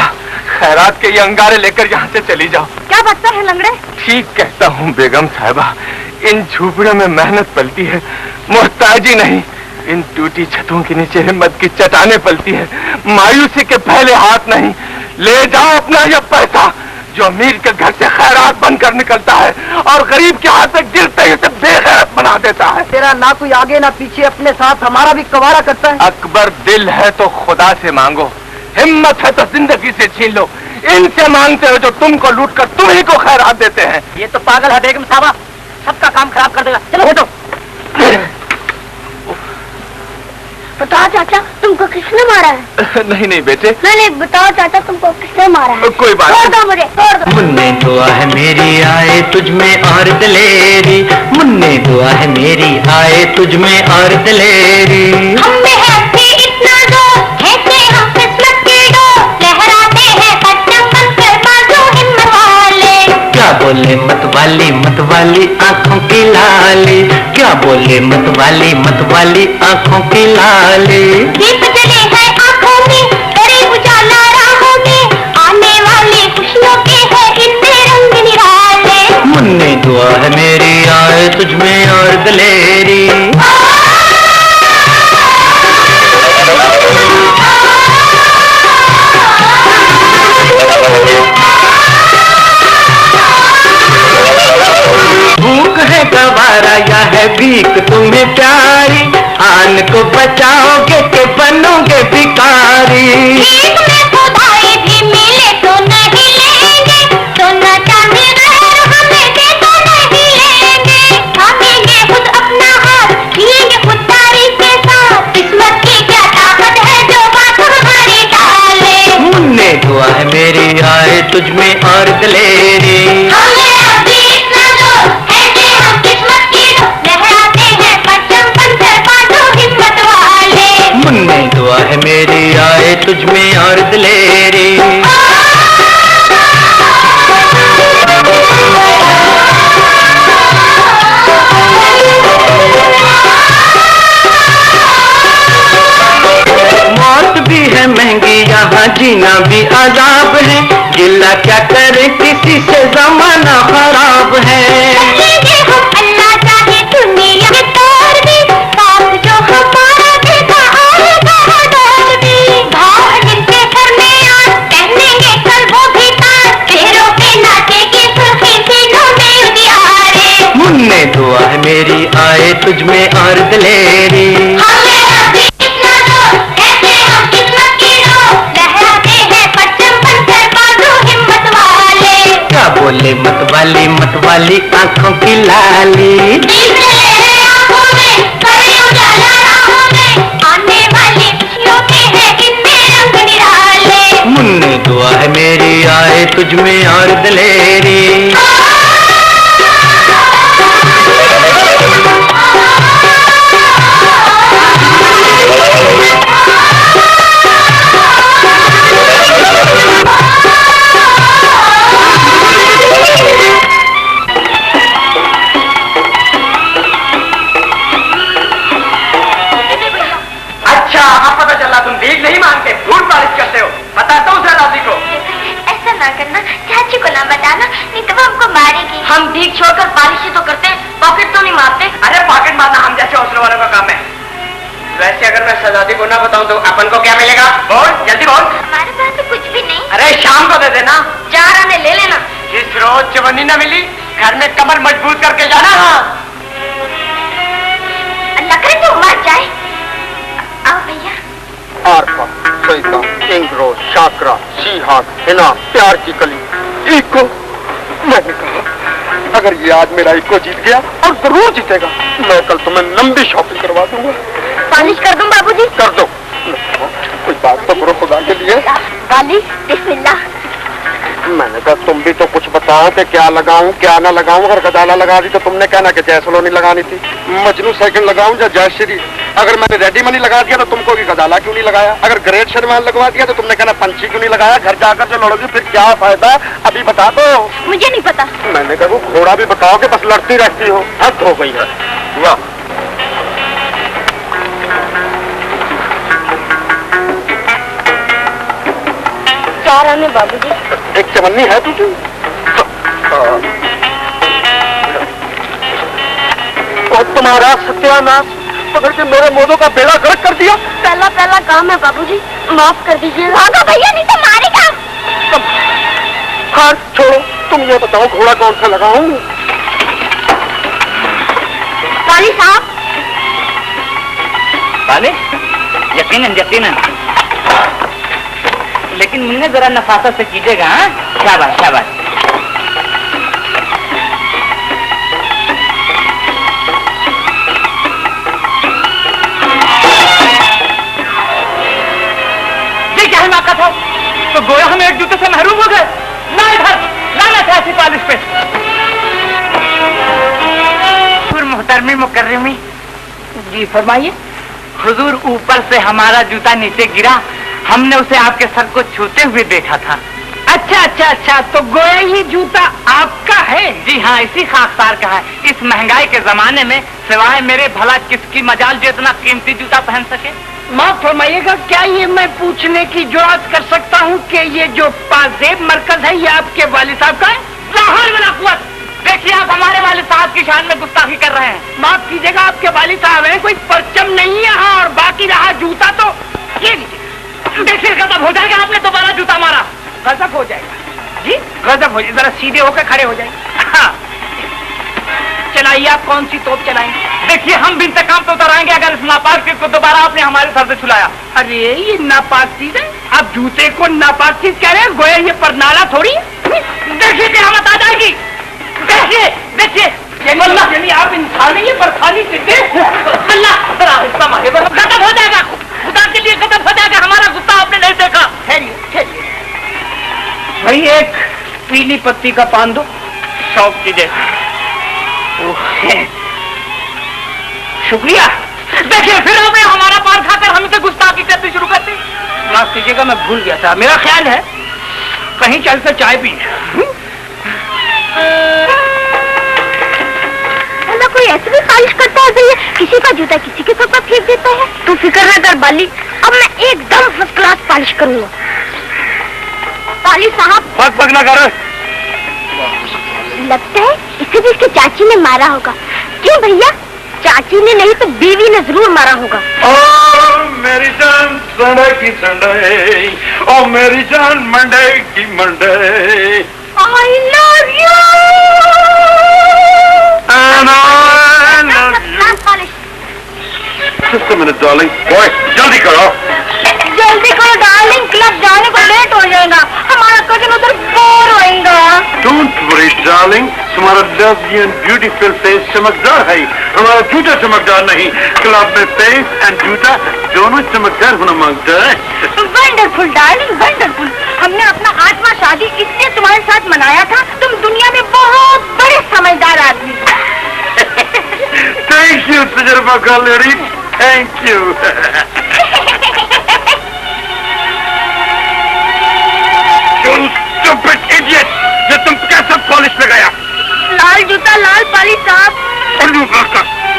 खैरात के ये अंगारे लेकर यहाँ से चली जाओ। क्या बकता है लंगड़े? ठीक कहता हूँ बेगम साहिबा, इन झूपड़ों में मेहनत पलती है, मोहताजी नहीं। इन टूटी छतों के नीचे हिम्मत की चट्टानें पलती है, मायूसी के पहले हाथ नहीं। ले जाओ अपना यह पैसा जो अमीर के घर से खैरात बनकर निकलता है और गरीब के हाथ से गिरते ही उसे बेगैरत बना देता है। तेरा ना कोई आगे ना पीछे, अपने साथ हमारा भी कवारा करता है। अकबर दिल है तो खुदा से मांगो, हिम्मत है तो जिंदगी से छीन लो। इनसे मांगते हो जो तुमको लूट कर तुम ही को खैरात देते हैं। ये तो पागल है बेगम साहबा, सबका काम खराब कर देगा। चलो हटो। बताओ चाचा, तुमको किसने मारा है? नहीं नहीं बेटे। नहीं बताओ चाचा, तुमको किसने मारा है? कोई बात छोड़ दो मुझे, छोड़ दो। मुन्ने दुआ है मेरी आए तुझ में और दिलेरी, मुन्ने दुआ है मेरी आए तुझ में और दिलेरी। हम में है भी इतना दो, ऐसे हम किस्मत के दो, लहराते हैं पतंग बनकर बाजू हिम्मत वाले। क्या बोले मत वाली आंखों की लाली, क्या बोले मत वाली आंखों की लाली। दीप जले हैं आंखों में, करे उजाला राहों में, आने वाली खुशियों के है इनमें रंग निराले। मुन्ने दुआ है मेरी आए तुझ में और दिलेरी। भूख है गवारा या है भीख तुम्हें प्यारी, आन को बचाओगे के बनोगे भिखारी। भीख में खुदाई भी मिले तो नहीं लेंगे, सोना चांदी गहर हमें दे तो नहीं लेंगे। थामेंगे खुद अपना हाथ, जिएंगे खुद तारीफ के साथ, किस्मत की क्या ताकत है जो बात हमारी डाले। मुन्ने दुआ है मेरी आए तुझ में और दिलेरी। मुन्ने दुआ है मेरी आए तुझ में और दिलेरी। मौत भी है महंगी यहाँ जीना भी अजाब है, गिला क्या करे किसी से जमाना खराब है। अल्लाह चाहे दुनिया में तोड़ भी, साथ जो हमारा देता आएगा डर भी। भाव जिनके घर में आज पहनेंगे कल वो भी ताज, चेहरों पे नाचेगी सुर्खी सीनों में उजियारे। मुन्ने दुआ है मेरी आए तुझ में और दिलेरी। क्या बोले मत वाली आंखों की लाली। मुन्ने दुआ है मेरी आए तुझ में और दिलेरी। तुम भीख नहीं मांगते, फूल पालिश करते हो। बताता हूँ राजी को। ऐसा ना करना, चाची को ना बताना, नहीं तो वो हमको मारेगी। हम भीख छोड़कर पालिश ही तो करते हैं, पॉकेट तो नहीं मारते। अरे पॉकेट मारना हम जैसे हौसले वालों का काम है। वैसे अगर मैं सजा को ना बताऊं तो अपन को क्या मिलेगा? बोल जल्दी बोल। हमारे पास तो कुछ भी नहीं। अरे शाम को दे देना। 4 आने ले लेना। जिस रोज चवन्नी न मिली घर में कमर मजबूत करके जाना। अल्लाह करे तो मर जाए। आओ भैया। आरफा, सईदा, इंग्रो, शाकरा, सीहा, हिना, प्यार की कली, इको। मैंने कहा अगर ये आज मेरा इको जीत गया और जरूर जीतेगा, मैं कल तुम्हें लंबी शॉपिंग करवा दूंगा। पॉलिश कर दूं बाबूजी? कर दो। कोई बात तो करो खुदा के लिए। पॉलिश बिस्मिल्लाह। मैंने कहा तुम भी तो कुछ बताओ कि क्या लगाऊं क्या ना लगाऊं। अगर गदाला लगा दी तो तुमने कहना कि जय सलोनी लगानी थी। मजनू सेकंड लगाऊं या जयश्री। अगर मैंने रेडी मनी लगा दिया तो तुमको भी गदाला क्यों नहीं लगाया। अगर ग्रेट शेरवान लगवा दिया तो तुमने कहना पंछी क्यों नहीं लगाया। घर जाकर जो लड़ोगी फिर क्या फायदा, अभी बता दो। मुझे नहीं पता। मैंने कहा वो घोड़ा भी बताओ कि बस लड़ती रहती हो। हद हो गई है। वाह, चार आने बाबूजी। एक चवन्नी है तुझे। और तुम्हारा सत्यानाश पकड़ के मेरे मोदों का बेड़ा गर्क कर दिया। पहला काम है बाबूजी, माफ कर दीजिए। भागो भैया नहीं तो मारेगा। हाथ छोड़ो, तुम ये बताओ घोड़ा कौन सा लगाऊं। वाली साहब। वाले यकीनन यकीनन, लेकिन मुन्ने जरा नफासत से कीजिएगा। हाँ, शाबाश शाबाश। ये क्या है माका था? तो गोया हम एक जूते से महरूम हो गए। ना इधर लाना था ऐसी पॉलिश पे। मुहतरमी मुकर्रमी। जी फरमाइए। हुजूर, ऊपर से हमारा जूता नीचे गिरा, हमने उसे आपके सर को छूते हुए देखा था। अच्छा अच्छा अच्छा, तो गोया ये जूता आपका है? जी हाँ, इसी खाकसार का है। इस महंगाई के जमाने में सिवाय मेरे भला किसकी मजाल जो इतना कीमती जूता पहन सके। माफ फरमाइएगा, क्या ये मैं पूछने की जुर्रत कर सकता हूँ कि ये जो पाजेब मरकज है ये आपके वालिद साहब का है? लाहौर में नकुवत। देखिए, आप हमारे वालिद साहब की शान में गुस्ताखी कर रहे हैं। माफ कीजिएगा, आपके वालिद साहब हैं, कोई परचम नहीं है। हाँ, और बाकी रहा जूता तो ये लीजिए। देखिए, गजब हो जाएगा, आपने दोबारा जूता मारा। गजब हो जाएगा जी, गजब हो जाएगा। जरा सीधे होकर खड़े हो जाएंगे। हाँ, चलाइए, आप कौन सी तोप चलाएंगे? देखिए, हम भी इंतकाम तो उतराएंगे अगर इस नापाक चीज को दोबारा आपने हमारे सर से छुलाया। अरे ये नापाक चीज है, आप जूते को नापाक चीज कह रहे हैं? गोया ये परनाला थोड़ी। देखिए क़यामत आ जाएगी। देखिए देखिए, यानी आप इंसान नहीं है पर खाली सिद्धे। अल्लाह खत्म हो जाएगा, खुदा के लिए खत्म हो जाएगा। हमारा गुस्सा आपने नहीं देखा। ठहरिए भाई, एक पीली पत्ती का पान दो, शौक की जैसे। शुक्रिया। देखिए, फिर हमें हमारा पान खाकर हम इसे गुस्ताखी करते शुरू करते। माफ कीजिएगा, मैं भूल गया था। मेरा ख्याल है कहीं चलकर चाय पी। कोई ऐसे भी खारिश करता है भैया, किसी का जूता किसी के ऊपर फेंक देता है। तू फिक्र न कर बाली, अब मैं एकदम फर्स्ट क्लास पॉलिश करूंगा। पॉलिश साहब, बक ना करो। लगता है इसे भी इसकी चाची ने मारा होगा। क्यों भैया? चाची ने नहीं तो बीवी ने जरूर मारा होगा। ओ मेरी जान संडे की संडे, ओ मेरी जान मंडे की Monday. I love you। And I love you। Just a minute, darling. Boy, जल्दी करो। जल्दी करो डार्लिंग, क्लब जाने को लेट हो जाएगा। हमारा कजन उधर बोर होएगा। Don't worry, darling. तुम्हारा lesbian beautiful face चमकदार है, हमारा जूता चमकदार नहीं। क्लब में फेस एंड जूता दोनों चमकदार होना मांगता है। Wonderful darling, wonderful. हमने अपना 8वां शादी इसलिए तुम्हारे साथ मनाया था। तुम दुनिया में बहुत बड़े समझदार आदमी। Thank you, तजुर्बा का lady. Thank you। You stupid idiot! ये तुम कैसे पॉलिश लगाया? लाल जूता लाल पॉलिश साहब। उल्लू का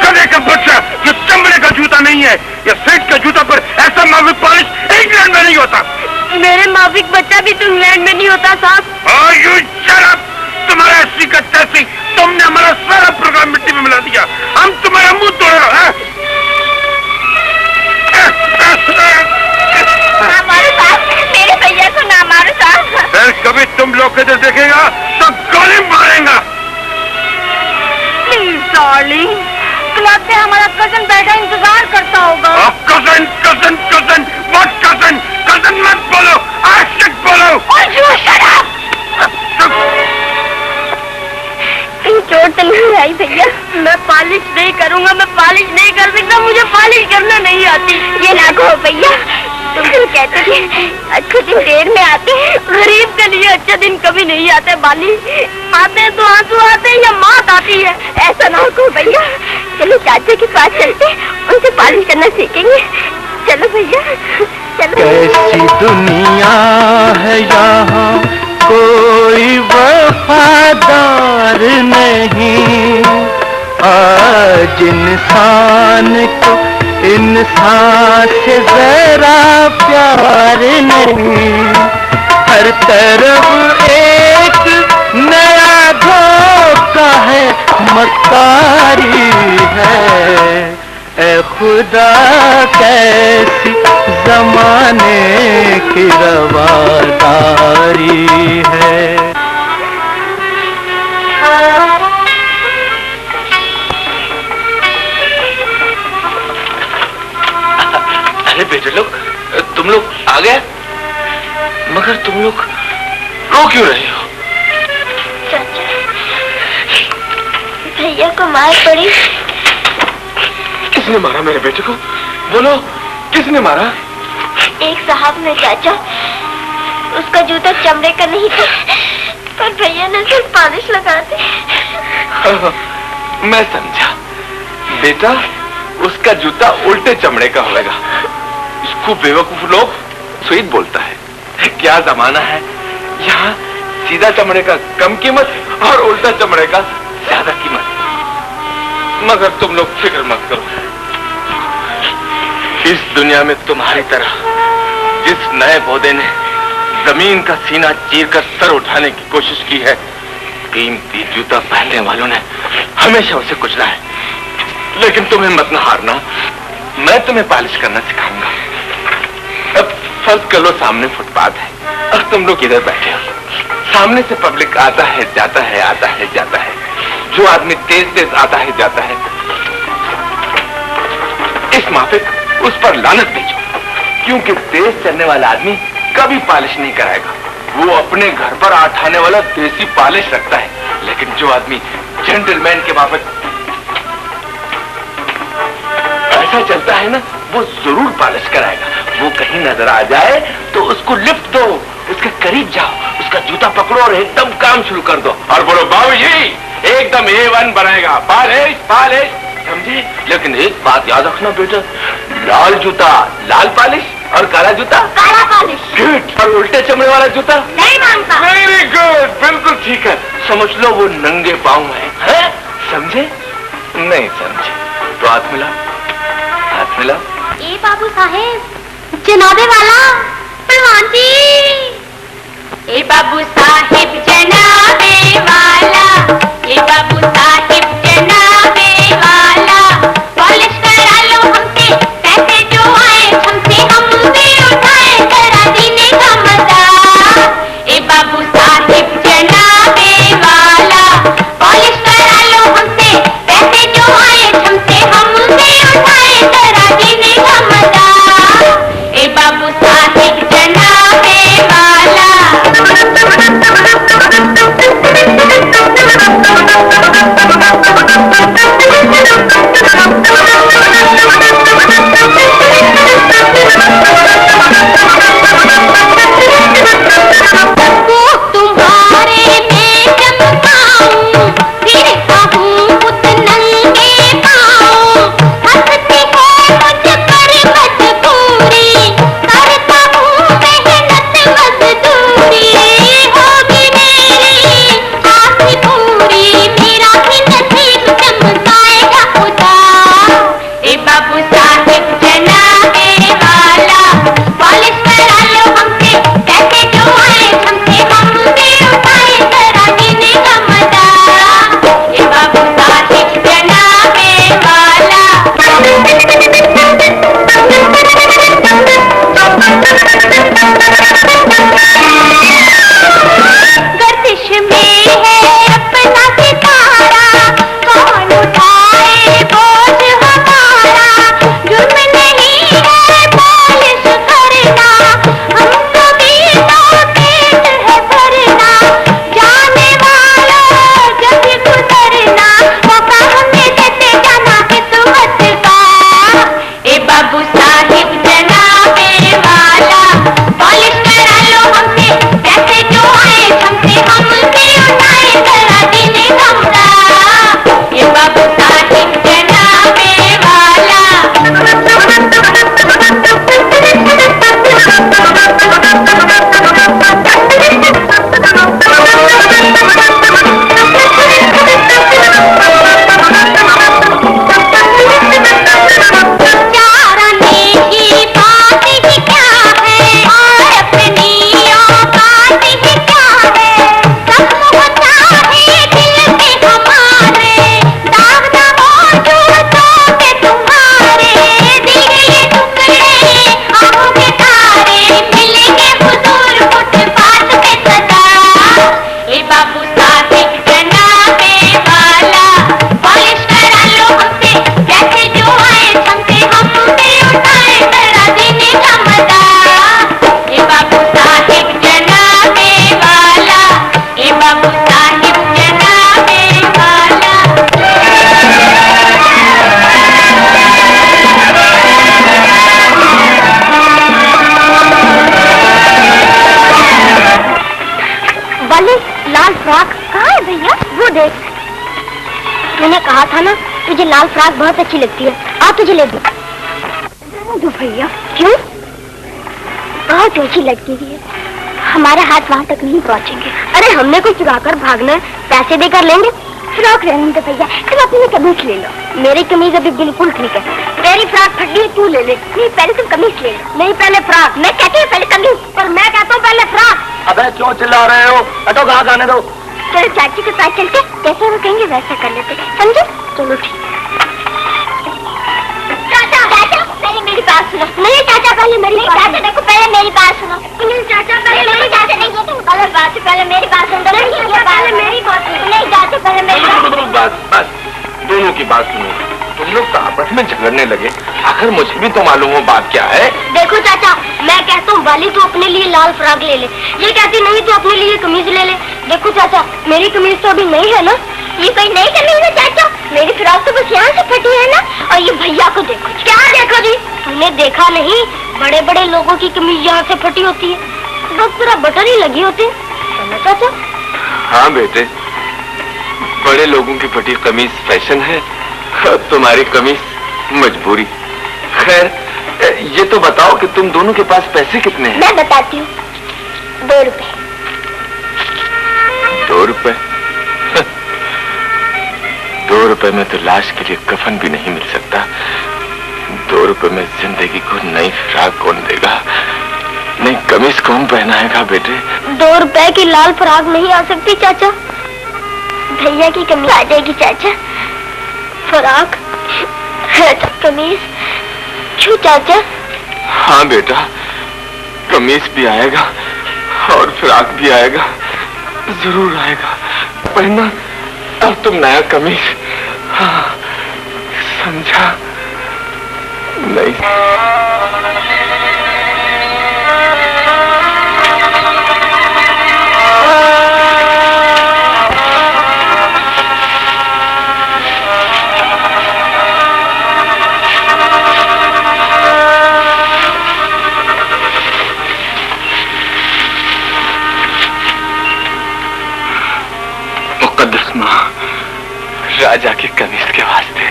गधे का बच्चा, ये चमड़े का जूता नहीं है। ये सेठ का जूता पर ऐसा माविक पॉलिश इंग्लैंड में नहीं होता। मेरे माविक बच्चा भी तो इंग्लैंड में नहीं होता साहब। Oh, you shut up! तुम्हारा ऐसी का तैसी, तुमने हमारा सारा प्रोग्राम मिट्टी में मिला दिया। हम तुम्हारा मुंह तोड़ रहे हैं। लोग के देखेगा तो गोली मारेगा। प्लीज डार्लिंग, क्लब में हमारा कजन बैठा इंतजार करता होगा। Cousin cousin cousin what cousin? Cousin मत बोलो, आशिक बोलो। चोट तो नहीं आई भैया? मैं पॉलिश नहीं करूंगा, मैं पॉलिश नहीं कर सकता, मुझे पॉलिश करना नहीं आती। ये ना कहो भैया, तुम तो कहते थे अच्छे दिन देर में आते हैं, गरीब के लिए अच्छे दिन कभी नहीं आते। बाली आते हैं तो आंसू आते हैं या मौत आती है। ऐसा ना कहो भैया, चलो चाचा के पास चलते, उनसे पॉलिश करना सीखेंगे। चलो भैया चलो। कैसी दुनिया है यहाँ, कोई वफादार नहीं। आज इंसान को इंसान से जरा प्यार नहीं। हर तरफ एक नया धोखा है, मक्कारी है। ऐ खुदा कैसी जमाने की रवादारी है। अरे बेटे लोग, तुम लोग आ गए, मगर तुम लोग रो क्यों रहे हो? चाचा, भैया को मार पड़ी। किसने मारा मेरे बेटे को? बोलो, किसने मारा? एक साहब ने चाचा, उसका जूता चमड़े का नहीं था, पर भैया ने सिर्फ पॉलिश लगा दी। मैं समझा बेटा, उसका जूता उल्टे चमड़े का होगा। इसको बेवकूफ लोग स्वीट बोलता है। क्या जमाना है, यहाँ सीधा चमड़े का कम कीमत और उल्टा चमड़े का ज्यादा कीमत। मगर तुम लोग फिक्र मत करो, इस दुनिया में तुम्हारी तरह जिस नए पौधे ने जमीन का सीना चीरकर सर उठाने की कोशिश की है, कीमती जूता पहनने वालों ने हमेशा उसे कुचला है। लेकिन तुम्हें मत न हारना, मैं तुम्हें पॉलिश करना सिखाऊंगा। अब फर्ज कर लो सामने फुटपाथ है और तुम लोग इधर बैठे हो। सामने से पब्लिक आता है जाता है, आता है जाता है। जो आदमी तेज तेज आता है जाता है, इस माफिक उस पर लानत भेजो, क्योंकि तेज चलने वाला आदमी कभी पॉलिश नहीं कराएगा। वो अपने घर पर आठाने वाला देसी पॉलिश रखता है। लेकिन जो आदमी जेंटलमैन के माफिक ऐसा चलता है ना, वो जरूर पॉलिश कराएगा। वो कहीं नजर आ जाए तो उसको लिफ्ट दो, उसके करीब जाओ, उसका जूता पकड़ो और एकदम काम शुरू कर दो और बोलो बाबूजी एकदम A1 बनाएगा, पॉलिश पॉलिश, समझे? लेकिन एक बात याद रखना बेटा, लाल जूता लाल पॉलिश और काला जूता काला पॉलिश। गुड। और उल्टे चमड़े वाला जूता नहीं मानता। वेरी गुड, बिल्कुल ठीक है। समझ लो वो नंगे पाँव है, समझे? नहीं समझे तो हाथ मिला, हाथ मिला। ए बाबू साहेब, जनाबे वाला पहलवान जी। ए बाबू साहेब जनाबे वाला, ए बाबू साहेब जनाबे वाला, पॉलिश करा लो हमसे, पैसे जो आए हमसे हम भी उठाए, करा देने का मजा। ए बाबू साहेब जनाबे वाला, पॉलिश करा लो हमसे, पैसे जो आए हमसे हम भी उठाए, करा देने का मजा। ए बाबू साहेब जनाबे वाला। कहा था ना तुझे लाल फ्राक बहुत अच्छी लगती है, आ तुझे ले दूं। भैया क्यों? बहुत ऊंची लड़की है, हमारे हाथ वहाँ तक नहीं पहुँचेंगे। अरे हमने कुछ चुराकर भागना है, पैसे देकर लेंगे। फ्रॉक रहने दो भैया, तुम अपनी कमीज ले लो। मेरी कमीज अभी बिल्कुल ठीक है। तेरी फ्रॉक फटी है, तू ले ले। नहीं पहले तुम कमीज ले लो। नहीं पहले फ्रॉक। मैं कहती हूँ पहले कमीज, पर मैं कहता हूँ पहले फ्रॉक। अबे क्यों चिल्ला रहे हो? हटो, कहाँ जाने दो। तेरे चाची के साथ चलते जैसे वो कहेंगे वैसा कर लेते, समझे? चलो ठीक। चाचा चाचा पहले मेरी बात सुनो। नहीं चाचा पहले मेरी बात। चाचा देखो पहले मेरी बात सुनो। नहीं चाचा पहले मेरी चाचा नहीं, ये तुम गलत बात है। पहले मेरी बात सुनो। नहीं ये पहले मेरी बात सुनो। नहीं चाचा पहले मेरी बात। बस दोनों की बात सुनो। तुम लोग तो आपस में झगड़ने लगे, आखिर मुझे भी तो मालूम हो बात क्या है। देखो चाचा, मैं कहता हूँ वाली तो अपने लिए लाल फ्रॉक ले ले, ये कहती नहीं तो अपने लिए कमीज ले ले। देखो चाचा मेरी कमीज तो अभी नहीं है ना। ये कोई नई कमीज है चाचा? मेरी फ्रॉक तो बस यहाँ से फटी है ना। और ये भैया को देखो। क्या देखो जी? तूने देखा नहीं, बड़े बड़े लोगों की कमीज यहाँ से फटी होती है, बस पूरा बटन ही लगी होती है चाचा। हाँ बेटे, बड़े लोगों की फटी कमीज फैशन है, तुम्हारी कमीज मजबूरी। खैर ये तो बताओ कि तुम दोनों के पास पैसे कितने हैं? मैं बताती हूँ, 2 रुपए। 2 रुपए? 2 रुपए में तो लाश के लिए कफन भी नहीं मिल सकता। 2 रुपए में जिंदगी को नई फ्रॉक कौन देगा, नई कमीज कौन पहनाएगा बेटे? 2 रुपए की लाल फ्रॉक नहीं आ सकती चाचा, भैया की कमीज आ जाएगी चाचा। फ्रॉक कमीज क्यों चाचा? हाँ बेटा, कमीज भी आएगा और फ्रॉक भी आएगा, जरूर आएगा। पहनना अब तुम नया कमीज। हाँ समझा? नहीं राजा की कमीज के वास्ते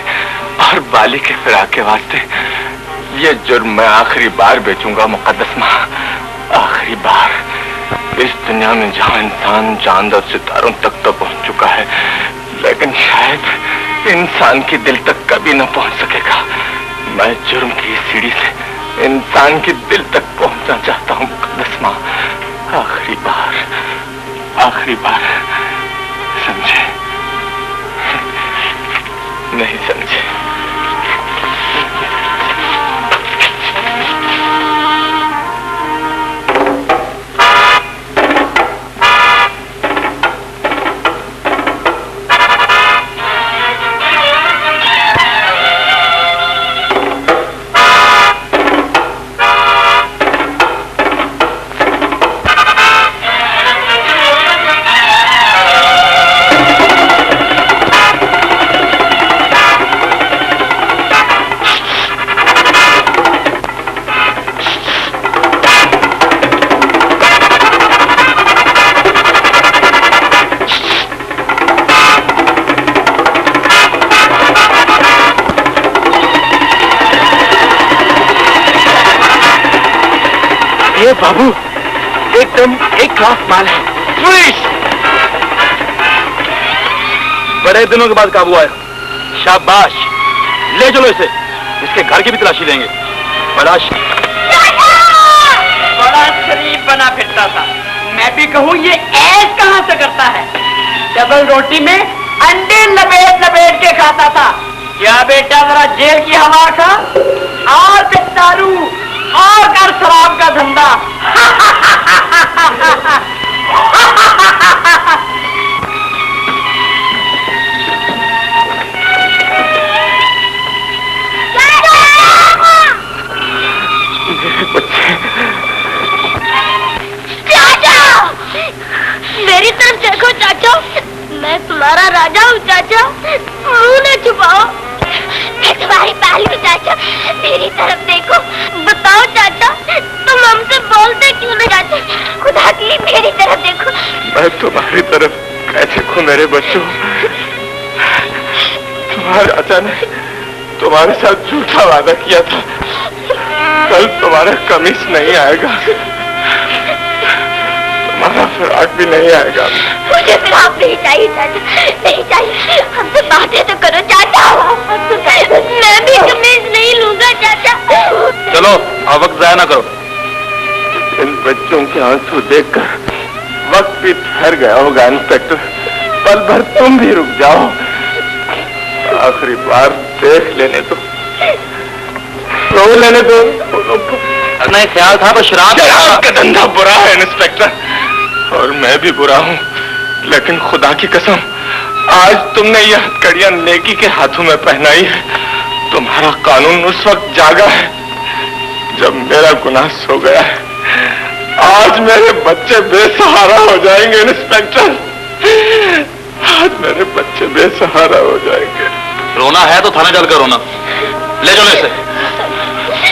और बाली के फ्राक के वास्ते ये जुर्म मैं आखिरी बार बेचूंगा मुकद्दस माँ, आखिरी बार। इस दुनिया में जहाँ इंसान चांद और सितारों तक तो पहुंच चुका है, लेकिन शायद इंसान की दिल तक कभी न पहुंच सकेगा। मैं जुर्म की सीढ़ी से इंसान की दिल तक पहुंचना चाहता हूँ मुकद्दस माँ, आखिरी बार, आखिरी बार। समझे? नहीं समझे? ये बाबू एकदम एक क्लास माल है। पुलिस बड़े दिनों के बाद काबू आया। शाबाश, ले चलो इसे, इसके घर की भी तलाशी लेंगे। बड़ा शरीफ बना फिरता था। मैं भी कहूँ ये ऐश कहाँ से करता है? डबल रोटी में अंडे लपेट लपेट के खाता था। क्या बेटा जरा जेल की हवा खा और दारू और कर शराब का धंधा। चाचा मेरी तरफ देखो चाचा, मैं तुम्हारा राजा हूँ चाचा, मुंह न छुपाओ। मैं तुम्हारी पाली हूँ चाचा, मेरी तरफ देखो। बताओ चाचा तुम हमसे बोलते क्यों नहीं चाचा? खुदा की मेरी तरफ देखो। मैं तुम्हारी तरफ कैसे देखूं मेरे बच्चों? तुम्हारे चाचा ने तुम्हारे साथ झूठा वादा किया था, कल तुम्हारा कमीज नहीं आएगा, तुम्हारा फ्रॉक भी नहीं आएगा। मुझे फ्रॉक नहीं चाहिए चाचा, नहीं चाहिए। हमसे बातें तो करो चाचा। मैं भी कमीज नहीं लूंगा चाचा। चलो अब वक्त जाया ना करो। इन बच्चों के आंसू देखकर वक्त भी ठहर गया होगा इंस्पेक्टर। पल भर तुम भी रुक जाओ, आखिरी बार देख लेने दो, रो लेने दो। नहीं, ख्याल था तो शराब का धंधा बुरा है इंस्पेक्टर, और मैं भी बुरा हूँ, लेकिन खुदा की कसम आज तुमने यह हथकड़ियां नेकी के हाथों में पहनाई है। तुम्हारा कानून उस वक्त जागा है जब मेरा गुनाह सो गया है। आज मेरे बच्चे बेसहारा हो जाएंगे इंस्पेक्टर, आज मेरे बच्चे बेसहारा हो जाएंगे। रोना है तो थाने चलकर रोना, ले जाओ इसे।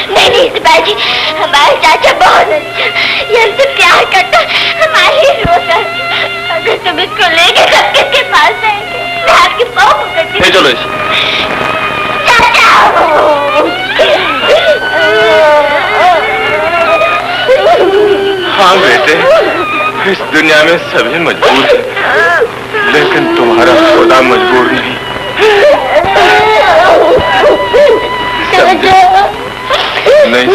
नहीं सिपाही जी, हमारे चाचा बहुत अच्छा, ये हमसे प्यार करता, हमारे रोता। अगर तुम इसको लेके सब किसके पास जाएंगे? मैं आपकी पाँव पकड़ती। ले चलो इसे। चाचा। हाँ बेटे, इस दुनिया में सभी मजबूर हैं, लेकिन तुम्हारा खुदा मजबूर नहीं। नहीं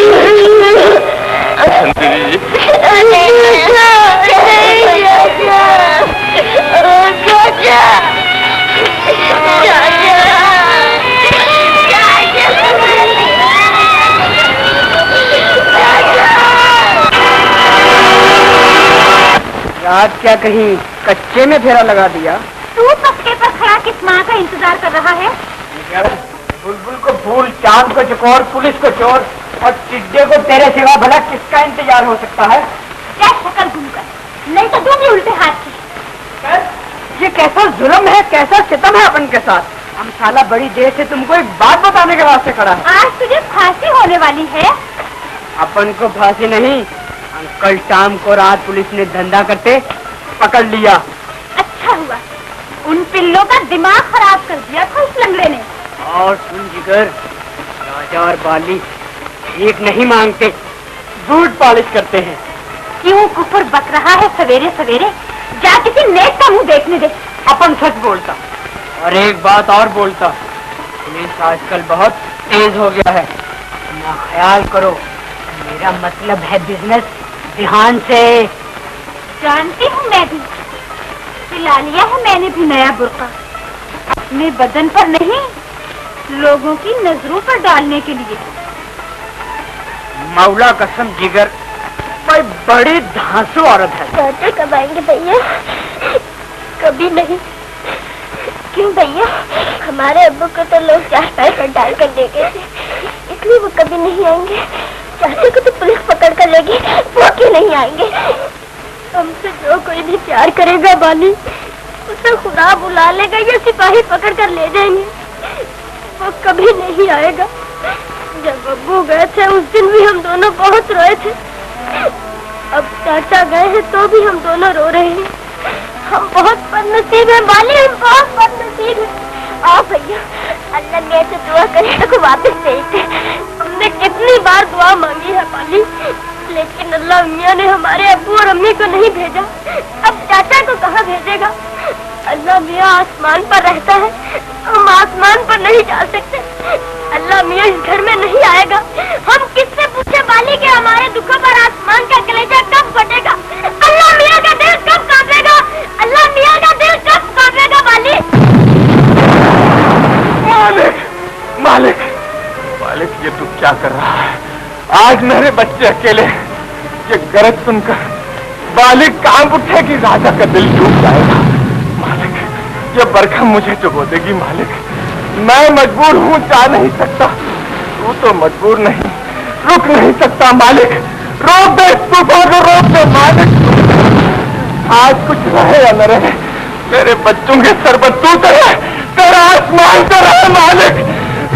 रात क्या कहीं कच्चे में फेरा लगा दिया? तू पक्के पर खड़ा किस माँ का इंतजार कर रहा है? बुलबुल को फूल, चांद को चकोर, पुलिस को चोर और चिड्डे को तेरे सिवा भला किसका इंतजार हो सकता है? क्या शक्ल घूमकर, नहीं तो दूंगी उल्टे हाथ की। ये कैसा जुल्म है, कैसा सितम है अपन के साथ। हम साला बड़ी देर से तुमको एक बात बताने के वास्ते खड़ा है। आज तुझे फांसी होने वाली है। अपन को फांसी नहीं, अंकल शाम को रात पुलिस ने धंधा करते पकड़ लिया। अच्छा हुआ, उन पिल्लों का दिमाग खराब कर दिया था उस लंगड़े ने। और सुन जिगर, राजा और बाली एक नहीं मांगते, बूट पॉलिश करते हैं। क्यों कुफर बक रहा है सवेरे सवेरे? जा किसी नेक का मुंह देखने दे। अपन सच बोलता और एक बात और बोलता, पुलिस आजकल बहुत तेज हो गया है, ना ख्याल करो। मेरा मतलब है बिजनेस, ध्यान से। जानती हूँ मैं भी, सिला लिया है मैंने भी नया बुर्का, अपने बदन पर नहीं लोगों की नजरों पर डालने के लिए। मौला कसम जिगर, कोई बड़ी धांसू औरत है। चाचा कब आएंगे भैया? कभी नहीं। क्यों भैया? हमारे अब्बू को तो लोग 4 पैसे डाल कर दे गए थे, इसलिए वो कभी नहीं आएंगे। चाचा को तो पुलिस पकड़ कर लेगी, वो क्यों नहीं आएंगे? हमसे जो कोई भी प्यार करेगा बाली, उसे खुदा बुला लेगा या सिपाही पकड़ कर ले जाएंगे। वो कभी नहीं आएगा। जब अब्बू गए थे उस दिन भी हम दोनों बहुत रोए थे, अब चाचा गए हैं तो भी हम दोनों रो रहे हैं। हम बहुत बदनसीब हैं बाली, हम बहुत बदनसीब हैं। आओ भैया, अल्लाह ने से दुआ करने को वापस भेज दे। हमने कितनी बार दुआ मांगी है बाली, लेकिन अल्लाह मियाँ ने हमारे अब्बू और अम्मी को नहीं भेजा। अब चाचा को कहाँ भेजेगा? अल्लाह मियाँ आसमान पर रहता है, हम आसमान पर नहीं जा सकते। अल्लाह मियाँ इस घर में नहीं आएगा। हम किससे पूछे बाली कि हमारे दुखों पर आसमान का कलेजा कब फटेगा? अल्लाह मियाँ का दिल कब कांपेगा? अल्लाह मियाँ का दिल कब कांपेगा बाली? मालिक, मालिक, मालिक, ये तू क्या कर रहा है? आज मेरे बच्चे अकेले, ये गरज सुनकर बालिक कांप उठे कि राजा का दिल टूट जाएगा। मालिक, ये बरखा मुझे चुभो देगी। मालिक, मैं मजबूर हूँ, जा नहीं सकता। तू तो मजबूर नहीं, रुक नहीं सकता। मालिक, रोक दे तूफान को, रोक दे मालिक। आज कुछ रहे या न रहे, मेरे बच्चों के सर पर तू रहे, तेरा आसमान से रहे। मालिक,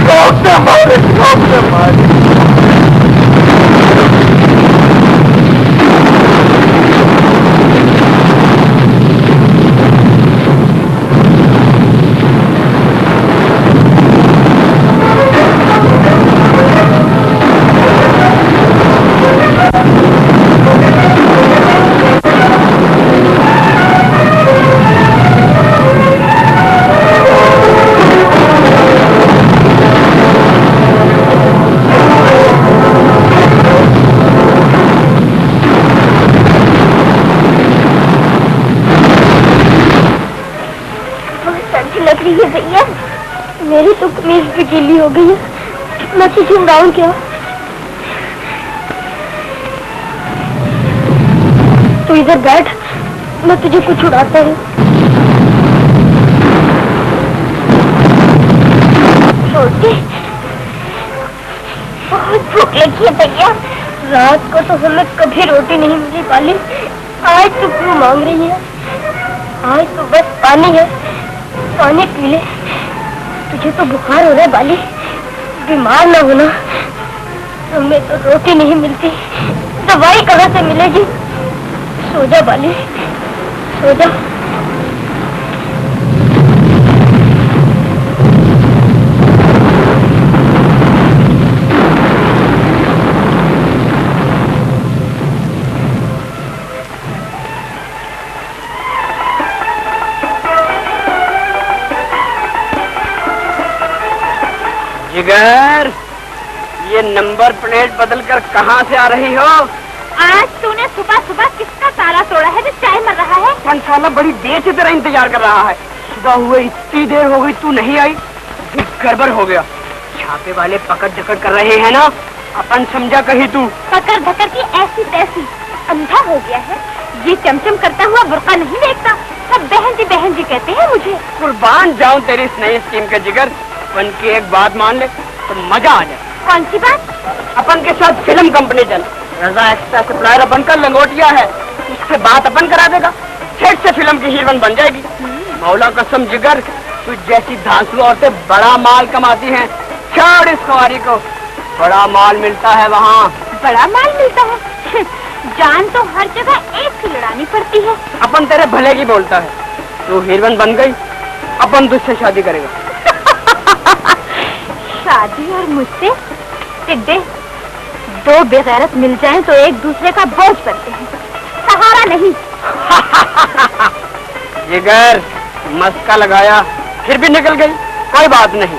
रोक दे मालिक, रोक दे मालिक। तबीयत भी गीली हो गई है, मैं तुझे उड़ाऊं क्या? तू इधर बैठ, मैं तुझे कुछ उड़ाता हूँ। रोटी बहुत भूख लगी है भैया। रात को तो हमें कभी रोटी नहीं मिली बाली, आज तो क्यों मांग रही है? आज तो बस पानी है, पानी पी ले। तुझे तो बुखार हो रहा है बाली, बीमार ना होना। हमें तो रोटी नहीं मिलती, दवाई कहाँ से मिलेगी? सो जा बाली, सो जा। जिगर, ये नंबर प्लेट बदलकर कहाँ से आ रही हो? आज तूने सुबह सुबह किसका ताला तोड़ा है जो चाय मर रहा है? पंचाला बड़ी देर से तेरा इंतजार कर रहा है। सुबह हुए इतनी देर हो गई, तू नहीं आई, गड़बड़ हो गया। छापे वाले पकड़ झकड़ कर रहे हैं ना, अपन समझा कहीं तू पकड़ धकड़ की ऐसी तैसी अंधा हो गया है। ये चमचम करता हुआ बुर्का नहीं देखता, सब बहन जी कहते हैं मुझे। कुर्बान जाऊं तेरी इस नई स्कीम के जिगर। अपन की एक बात मान ले तो मजा आ जाए। कौन सी बात? अपन के साथ फिल्म कंपनी चल, रजा एक्स्ट्रा सप्लायर अपन का लंगोटिया है, उससे बात अपन करा देगा, झट से फिल्म की हीरोइन बन जाएगी। मौला कसम जिगर, तू जैसी धांसू औरतें बड़ा माल कमाती हैं। छोड़ इस कुंवारी को, बड़ा माल मिलता है वहाँ। बड़ा माल मिलता है? जान तो हर जगह एक सी लड़ानी पड़ती है। अपन तेरे भले की बोलता है, तू हीरोइन बन गई, अपन तुझसे शादी करेगा। शादी और मुझसे? टिड्डे, दो बेगैरत मिल जाएं तो एक दूसरे का बोझ बनते हैं, सहारा नहीं। जिगर, मस्का लगाया फिर भी निकल गई, कोई बात नहीं।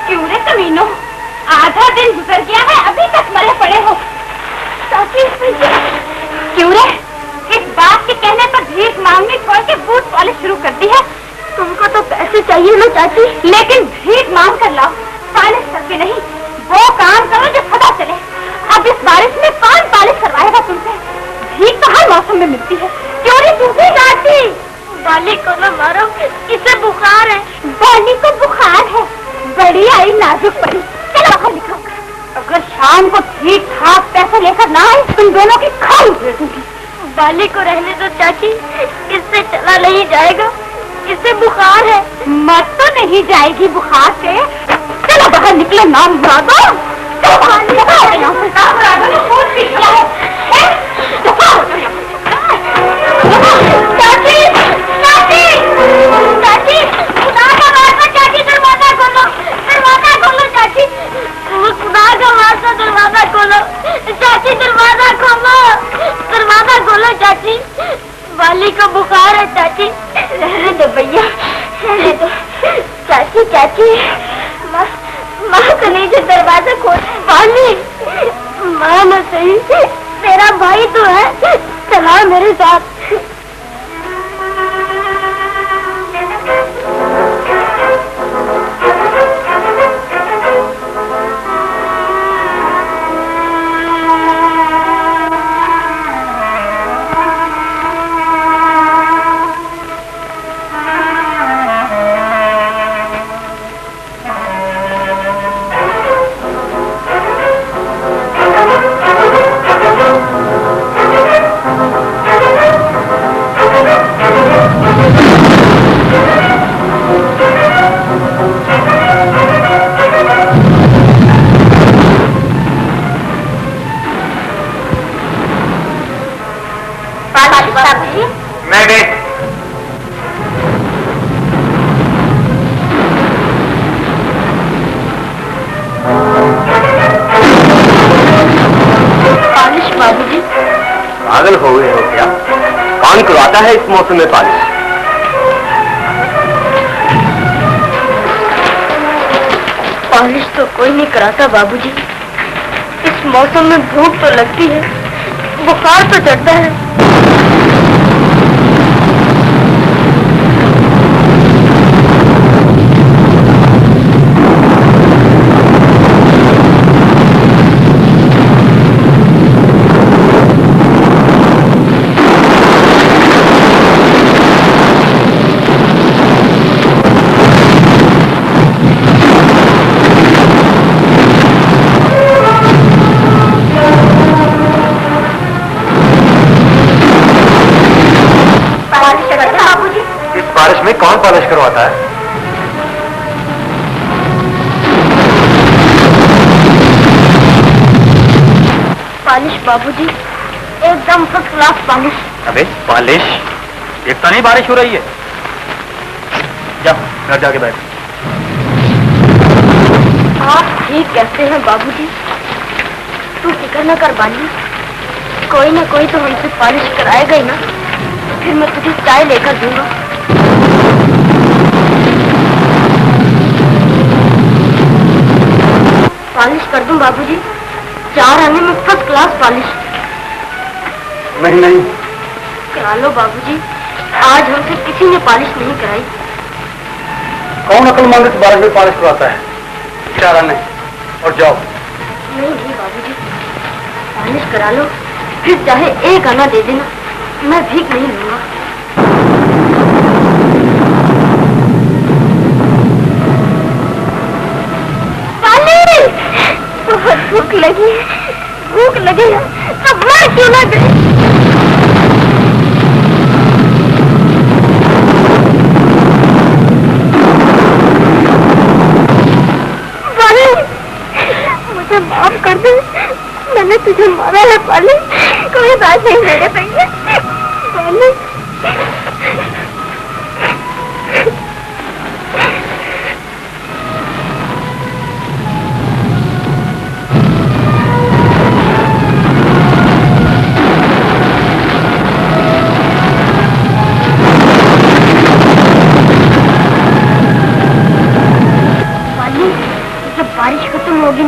क्यों रे कमीनों, आधा दिन गुजर गया है, अभी तक मरे पड़े हो। क्यों रे, इस बात के कहने पर भीख मांगनी छोड़ के बूट पॉलिश शुरू कर दी है? तुमको तो पैसे चाहिए ना चाची, लेकिन भीख मांग कर लाओ, पॉलिश करके नहीं। वो काम करो जो पता चले। अब इस बारिश में कौन पॉलिश करवाएगा तुमसे? भीख तो हर मौसम में मिलती है। क्यों रे दूसरी चाची? बाली को न मारो, इसे बुखार है। बाली को बुखार है? बड़ी आई नाजुक पड़ी, चलो बाहर निकलो। अगर शाम को ठीक ठाक पैसे लेकर ना आए, तुम दोनों की खाल उधेड़ दूंगी। बाली को रहने दो चाची, इससे चला नहीं जाएगा, इसे बुखार है। मत तो नहीं जाएगी बुखार से। चलो बाहर निकलो, नाम बुला दो। चलो बाहर निकलो, यहाँ से नाम बुला दो, खून पी लिया है। चाची, चाची, चाची, खुदा का वास्ता चाची, दरवाजा खोलो, दरवाजा खोलो चाची, खुदा का वास्ता दरवाजा खोलो चाची, दरवाजा खोलो, दरवाजा खोलो चाची। वाली को बुखार है चाची, रहने दो भैया, रहने दो। चाची, चाची, माँ को नहीं जो दरवाजा खोल। वाली, माँ न सही, तेरा भाई तो है, चला मेरे साथ। पागल हो गए हो क्या? कौन करवाता है इस मौसम में पालिश? पालिश तो कोई नहीं कराता बाबूजी। इस मौसम में भूख तो लगती है, बुखार तो चढ़ता है। बारिश में कौन पॉलिश करवाता है? पॉलिश बाबूजी, एकदम फर्स्ट क्लास पॉलिश। अबे पॉलिश? एक तो नहीं बारिश हो रही है। जा घर जाके बैठ। आप ठीक कहते हैं बाबूजी, तू फिक्र न कर बाली, कोई ना कोई तो हमसे पॉलिश कराएगा ही ना। फिर मैं तुझे चाय लेकर दूंगा। पॉलिश कर दूं बाबूजी? 4 आने में फर्स्ट क्लास पॉलिश। नहीं करा लो बाबूजी, आज हमसे किसी ने पॉलिश नहीं कराई। कौन अक्लमंद इस बारिश में पॉलिश करवाता है? 4 आने और जाओ। नहीं बाबूजी, पॉलिश करा लो, फिर चाहे 1 आना दे देना, मैं भीख नहीं लूंगा। बहुत भूख लगी है, अब मर क्यों ना गई। मुझे माफ कर दे, मैंने तुझे मारा है पाली, कोई बात नहीं मेरे भैया। बारिश खत्म होगी